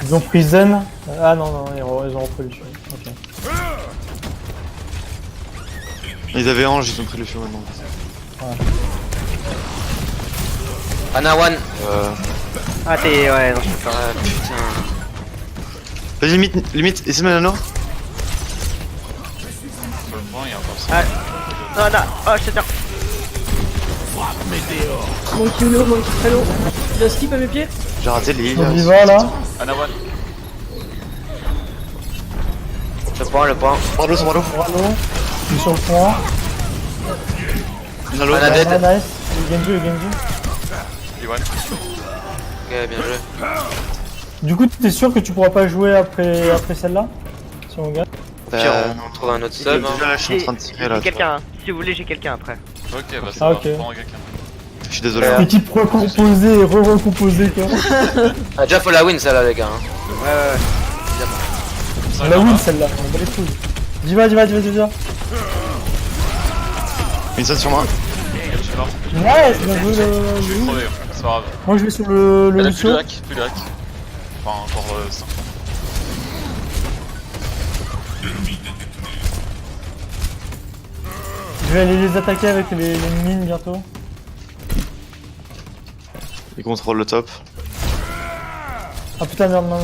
Speaker 1: Ils ont pris Zen. Ah non, ils ont repris le tuer. Ok.
Speaker 2: Ils avaient Ange, ils ont pris le feu maintenant.
Speaker 3: Ana one.
Speaker 6: Ah, t'es. Ouais, non, je peux pas.
Speaker 3: Ah putain.
Speaker 2: Vas-y, limite, essaie de mettre l'anneau.
Speaker 4: Sur le point, il y a encore ça.
Speaker 6: Ah. Non, non, oh, je te tiens.
Speaker 5: Monkey low, monkey très low. Il a skip à mes pieds.
Speaker 2: J'ai raté les
Speaker 1: La diva là.
Speaker 4: Ana one.
Speaker 3: Le point.
Speaker 2: Bravo, c'est bravo.
Speaker 1: Bravo. Je suis sur le point.
Speaker 2: Nalo.
Speaker 3: Ana dead.
Speaker 1: Ah, nice. Le Genji.
Speaker 4: Et one.
Speaker 3: Ok, bien joué.
Speaker 1: Du coup, t'es sûr que tu pourras pas jouer après celle-là? Si on gagne?
Speaker 3: Pire, on trouve un autre sub.
Speaker 2: Déjà là, je suis en train de tirer là.
Speaker 6: J'ai quelqu'un, hein. Si vous voulez, j'ai quelqu'un après.
Speaker 4: Ok, bah
Speaker 1: Ah,
Speaker 4: ça va.
Speaker 1: ok.
Speaker 4: Prends quelqu'un.
Speaker 2: Je suis désolé.
Speaker 1: Équipe recomposée et re-recomposée quoi.
Speaker 3: Ah, déjà faut la win celle-là, les gars. Hein.
Speaker 6: Ouais.
Speaker 1: On la win celle-là, on bat les couilles. Diva.
Speaker 2: Une seule sur moi.
Speaker 4: Je suis mort.
Speaker 1: Nice, bien joué
Speaker 4: Je vais
Speaker 1: le...
Speaker 4: crever, c'est pas grave.
Speaker 1: Moi je vais sur le
Speaker 4: Elle a plus
Speaker 1: Lucio.
Speaker 4: de hack. Enfin, encore 5.
Speaker 1: Je vais aller les attaquer avec les mines bientôt.
Speaker 2: Ils contrôlent le top.
Speaker 1: Ah putain merde, non.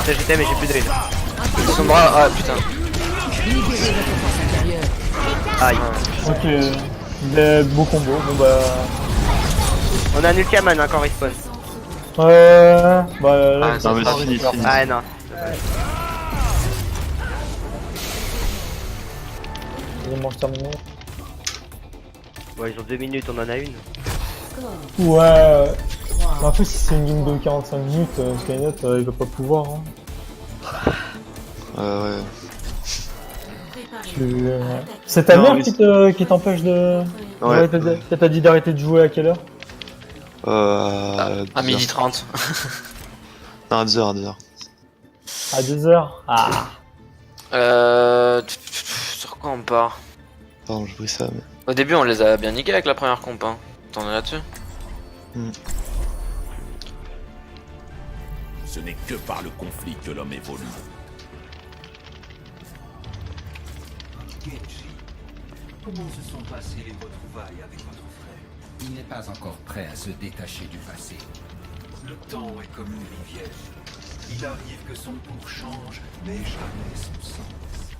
Speaker 6: J'étais, mais j'ai plus de drill.
Speaker 3: Sombra, ah putain.
Speaker 6: Aïe.
Speaker 1: Ok, beau combo, bon bah...
Speaker 6: On a un Ultiman encore respawn.
Speaker 1: Bah là,
Speaker 3: Ah,
Speaker 2: Non mais c'est fini.
Speaker 6: Ah, non.
Speaker 1: les manches terminées.
Speaker 6: Ouais, ils ont 2 minutes, on en a une.
Speaker 1: Ouais. Bah, après si c'est une game de 45 minutes, Skynet il va pas pouvoir hein.
Speaker 2: Ouais.
Speaker 1: C'est ta
Speaker 2: Non,
Speaker 1: mère
Speaker 2: mais
Speaker 1: qui t'empêche de...
Speaker 2: Ouais.
Speaker 1: Qui t'a dit d'arrêter de jouer à quelle heure?
Speaker 3: À 12h30.
Speaker 2: Non, à 2h.
Speaker 1: À 2h. Ah.
Speaker 3: Sur quoi on part?
Speaker 2: Pardon, j'ai pris ça, mais...
Speaker 3: Au début, on les a bien niqués avec la première comp. Hein. T'en es là-dessus?
Speaker 8: Ce n'est que par le conflit que l'homme évolue.
Speaker 9: Comment se sont passées les retrouvailles avec votre frère? Il n'est pas encore prêt à se détacher du passé. Le temps est comme une rivière. Il arrive que son cours change, mais jamais son sens.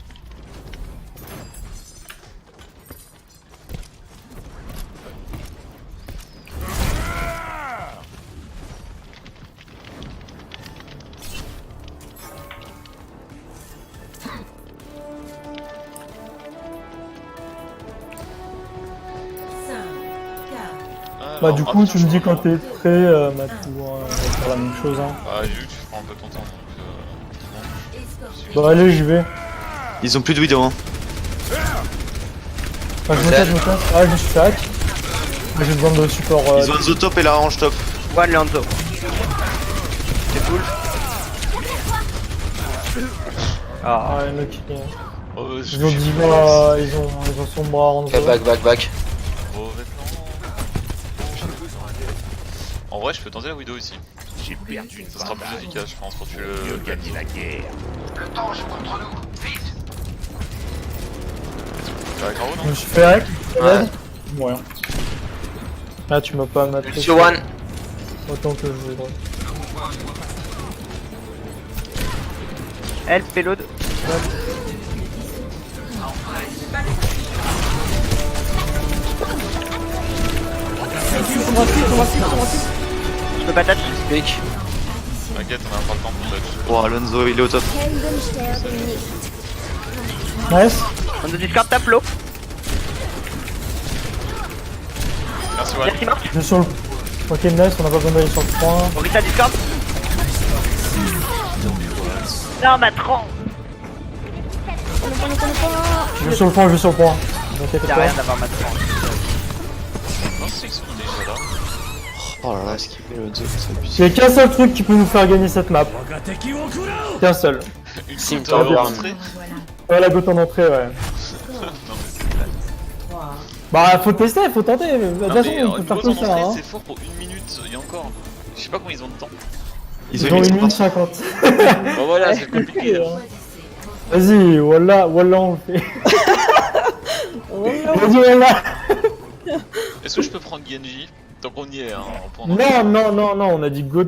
Speaker 1: Bah du coup tu me dis quand t'es prêt, Matou, on va faire la même chose hein.
Speaker 4: Ah, j'ai vu que tu prends un peu ton temps donc.
Speaker 1: Bah allez j'y vais.
Speaker 2: Ils ont plus de Widow, hein.
Speaker 1: Ah, je me casse. Ah je me suis fait hack. Ah, j'ai besoin de support.
Speaker 2: Ils ont Enzo top et la Orange top.
Speaker 6: One Lanzo. C'est cool.
Speaker 1: Ah ouais mec.
Speaker 4: Oh,
Speaker 1: Ils ont Diva, ils ont Sombra en
Speaker 3: Ok, back.
Speaker 4: En vrai, je peux tenter la Widow ici.
Speaker 8: J'ai perdu une
Speaker 4: Ça sera plus
Speaker 8: bataille.
Speaker 4: efficace, je pense, pour tuer
Speaker 8: Mieux
Speaker 4: le
Speaker 8: gagner la guerre.
Speaker 9: Le temps joue contre nous. Vite!
Speaker 4: T'as la carreau,
Speaker 1: Je
Speaker 4: non?
Speaker 1: me suis fait hack.
Speaker 3: Ouais.
Speaker 1: Ouais. Ah tu m'as pas maté.
Speaker 3: Lucio one.
Speaker 1: Autant que je voudrais.
Speaker 6: Help, payload.
Speaker 5: Sombra slip, Sombra slip, Sombra slip.
Speaker 6: Je peux pas touch.
Speaker 3: Pique.
Speaker 4: T'inquiète, on a pas le temps pour touch.
Speaker 2: Oh, Alonso, il est au top.
Speaker 1: Nice.
Speaker 6: On nous discorde tape l'eau.
Speaker 4: Merci, ouais.
Speaker 6: Merci Marc.
Speaker 1: Je suis sur le. Ok, nice, on a pas besoin d'aller sur le point.
Speaker 6: On vit ça discorde. Non, ma tranche.
Speaker 1: Je vais sur le point, je vais sur le point. Donc,
Speaker 6: Y'a
Speaker 1: t'inquiète
Speaker 6: rien
Speaker 1: pas.
Speaker 6: d'avoir ma tranche.
Speaker 4: Non, c'est qu'ils sont déjà là.
Speaker 2: Oh là là, ce qu'il fait Alonso, c'est
Speaker 1: Il
Speaker 2: abusé.
Speaker 1: y a qu'un seul truc qui peut nous faire gagner cette map. Qu'un seul.
Speaker 4: Une
Speaker 3: Sim,
Speaker 4: counter
Speaker 3: t'as
Speaker 4: rentrée.
Speaker 1: Ouais, la goutte en entrée, ouais. Bah, faut tester, faut tenter. De toute
Speaker 4: Non,
Speaker 1: façon,
Speaker 4: mais
Speaker 1: on peut
Speaker 4: une
Speaker 1: faire
Speaker 4: pause
Speaker 1: que
Speaker 4: en
Speaker 1: ça.
Speaker 4: entrée,
Speaker 1: Hein.
Speaker 4: c'est fort pour 1 minute. Il y a encore. Je sais pas combien ils ont de temps.
Speaker 1: Ils ont 1 minute 50.
Speaker 4: Bon, voilà, c'est compliqué. là.
Speaker 1: Vas-y, voilà, voilà, on le fait. Vas-y, voilà.
Speaker 4: Est-ce que je peux prendre Genji? Tant qu'on y est, hein. On prend
Speaker 1: Non, on a dit go.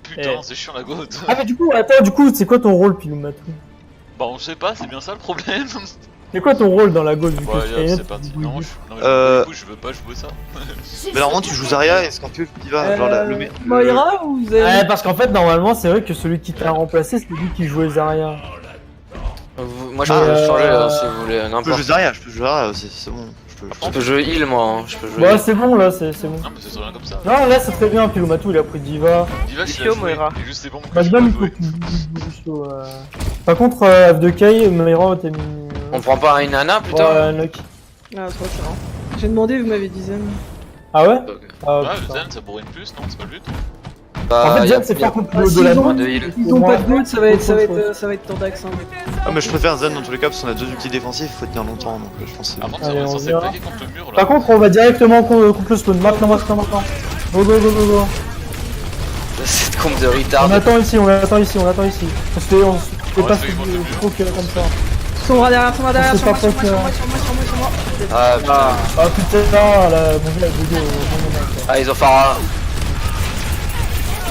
Speaker 4: Putain,
Speaker 1: Eh.
Speaker 4: c'est chiant la goutte.
Speaker 1: Ah, mais du coup, attends, c'est quoi ton rôle, Piloumatou?
Speaker 4: Bah, on sait pas, c'est bien ça le problème.
Speaker 1: C'est quoi ton rôle dans la go vu que
Speaker 4: Ouais,
Speaker 1: Skynet,
Speaker 4: c'est parti.
Speaker 1: il
Speaker 4: Non,
Speaker 1: bouge.
Speaker 4: non, mais du coup, je veux pas jouer ça.
Speaker 2: Mais normalement, tu joues Zarya et Scorpio qui va. Genre,
Speaker 5: Moira ou vous avez.
Speaker 1: Ouais, parce qu'en fait, normalement, c'est vrai que celui qui t'a remplacé, c'est lui qui jouait Zarya.
Speaker 3: Moi je peux changer si vous voulez,
Speaker 2: Je peux
Speaker 3: n'importe.
Speaker 2: jouer Zarya, c'est bon.
Speaker 3: Je peux jouer heal moi, hein. Je peux jouer.
Speaker 1: Ouais, c'est bon, là, c'est bon.
Speaker 4: Non, mais c'est très bien comme ça.
Speaker 1: Non, là, c'est très bien, Piloumatou, il a pris Diva.
Speaker 4: Diva, je
Speaker 6: Lucio, Moira.
Speaker 4: Et juste, c'est bon.
Speaker 1: Bah,
Speaker 4: je
Speaker 1: même,
Speaker 4: peux
Speaker 1: il
Speaker 4: jouer.
Speaker 1: faut Par contre, F2K, Moira, t'es mis.
Speaker 3: On prend pas une nana putain.
Speaker 1: Ouais, Nock.
Speaker 5: Ah, c'est vrai, c'est vrai. J'ai demandé, vous m'avez dit Zen.
Speaker 1: Ah ouais?
Speaker 3: Ok.
Speaker 1: Ah,
Speaker 4: Ouais,
Speaker 1: putain.
Speaker 4: Zen, ça bourrine plus, non? C'est pas le but?
Speaker 1: En fait,
Speaker 3: y a-
Speaker 1: Zen, c'est
Speaker 3: y a
Speaker 1: pas contre
Speaker 5: Ah,
Speaker 1: le de
Speaker 5: s'ils
Speaker 1: la
Speaker 5: ont-
Speaker 3: de heal.
Speaker 5: Ils ont
Speaker 1: Au
Speaker 5: pas
Speaker 1: moins,
Speaker 5: de gold, ça va être
Speaker 1: autre
Speaker 5: Tordax. Hein.
Speaker 2: Ah, mais je préfère Zen dans tous les cas parce qu'on a 2 ultis défensifs, faut tenir longtemps donc je pense que c'est
Speaker 4: Par
Speaker 2: bon.
Speaker 4: contre,
Speaker 1: Allez,
Speaker 4: on est
Speaker 1: on
Speaker 4: censé
Speaker 1: verra.
Speaker 4: plaquer contre le mur là.
Speaker 1: Par contre, on va directement contre le spawn. Maintenant. Go.
Speaker 3: Cette combe de
Speaker 1: On
Speaker 3: retard.
Speaker 1: attend ici. On se fait
Speaker 4: Ouais,
Speaker 1: pas
Speaker 4: c'est contre le mur.
Speaker 1: trop que comme ça.
Speaker 5: Sombra derrière,
Speaker 1: C'est
Speaker 5: sur
Speaker 1: pas
Speaker 5: moi, sur moi.
Speaker 3: Ah putain.
Speaker 1: Ah putain, là, mon gars, Gogo, au bon moment, quoi.
Speaker 3: Ah ils ont Phara.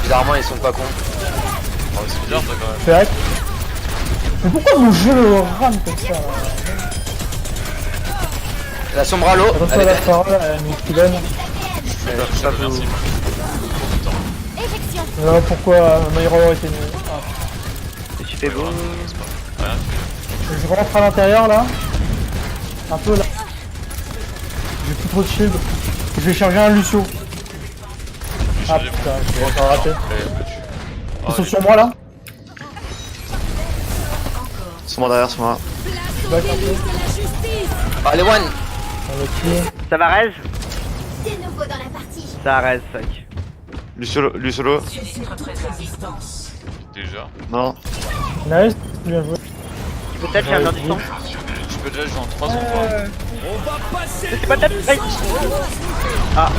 Speaker 3: Bizarrement ils sont pas cons.
Speaker 4: Oh, c'est bizarre ça quand même.
Speaker 1: Fais hack. Mais pourquoi mon jeu rame comme ça là?
Speaker 3: La Sombra l'eau.
Speaker 1: Attention à la parole, elle nous pilonne.
Speaker 4: Je te remercie.
Speaker 1: Voilà pourquoi Moira aurait été mieux. Ah.
Speaker 6: Tu fais beau.
Speaker 4: Rien.
Speaker 1: Je rentre à l'intérieur là. Un peu là. J'ai plus trop de shield. Je vais charger un Lucio. Ah putain, j'ai encore raté. Ils sont sur moi là.
Speaker 2: Sont moi derrière, sont moi.
Speaker 1: Back un peu.
Speaker 3: Ah les one.
Speaker 1: On va tuer.
Speaker 6: Ça va raise?
Speaker 7: C'est nouveau dans la partie.
Speaker 6: Ça raise, fuck.
Speaker 2: Luciolo.
Speaker 4: Déjà.
Speaker 2: Non.
Speaker 1: Nice, bien joué.
Speaker 6: Tu peux peut-être faire un du temps.
Speaker 4: Je peux déjà jouer en 3 secondes.
Speaker 6: C'est pas peut-être. Aïe. Ah.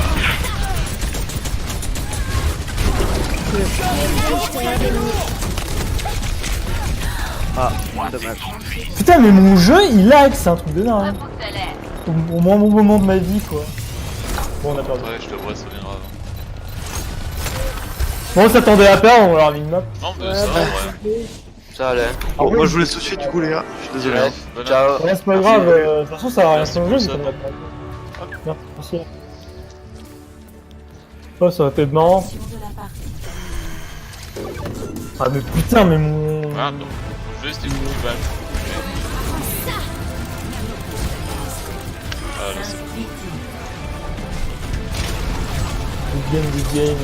Speaker 6: Ah, dommage.
Speaker 1: Putain, mais mon jeu il lag, c'est un truc de dingue. Au moins mon moment de ma vie quoi. Bon, on a perdu.
Speaker 4: Ouais, je te vois, ça viendra avant.
Speaker 1: Bon, on s'attendait à perdre, on leur a mis une map.
Speaker 4: Non, mais ça, ouais.
Speaker 3: Ça allait.
Speaker 2: Bon, moi je vous laisse tout de suite du coup les gars. Je suis désolé.
Speaker 3: Ouais.
Speaker 4: Bonne
Speaker 3: Ciao.
Speaker 1: Ouais, c'est pas grave, de toute façon ça va rien
Speaker 4: Merci
Speaker 1: changer,
Speaker 4: pour
Speaker 1: mais
Speaker 4: ça.
Speaker 1: comme la perdre. Merci. Oh, ça aurait été marrant. Ah, mais putain, mais mon.
Speaker 4: Ah, non. Je vais, c'était une petite balle. Ah, là, c'est bon.
Speaker 1: Good game.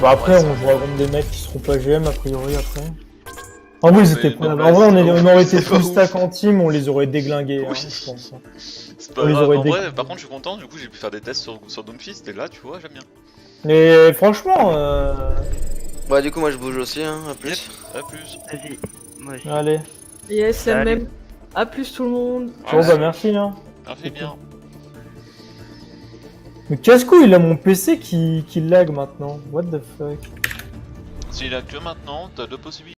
Speaker 1: Bon, après, on jouera contre des mecs qui seront pas GM a priori après. En vrai, ils étaient pas. En vrai, on aurait été full stack en team, on les aurait déglingués, hein,
Speaker 4: Oui.
Speaker 1: je pense.
Speaker 4: C'est pas
Speaker 1: On les
Speaker 4: grave.
Speaker 1: aurait
Speaker 4: En
Speaker 1: dé-
Speaker 4: vrai, par contre, je suis content, du coup, j'ai pu faire des tests sur Doomfist, et là, tu vois, j'aime bien.
Speaker 1: Mais franchement,
Speaker 3: Bah du coup moi je bouge aussi hein, à plus.
Speaker 4: A plus.
Speaker 6: Vas-y. Moi aussi.
Speaker 1: allez.
Speaker 5: Yes, c'est le
Speaker 6: Allez.
Speaker 5: même. A plus tout le monde.
Speaker 1: Bon, bah merci, hein.
Speaker 4: Merci bien.
Speaker 1: Mais casse-couille, il a mon PC qui lag maintenant. What the fuck.
Speaker 4: S'il a que maintenant, t'as deux possibilités.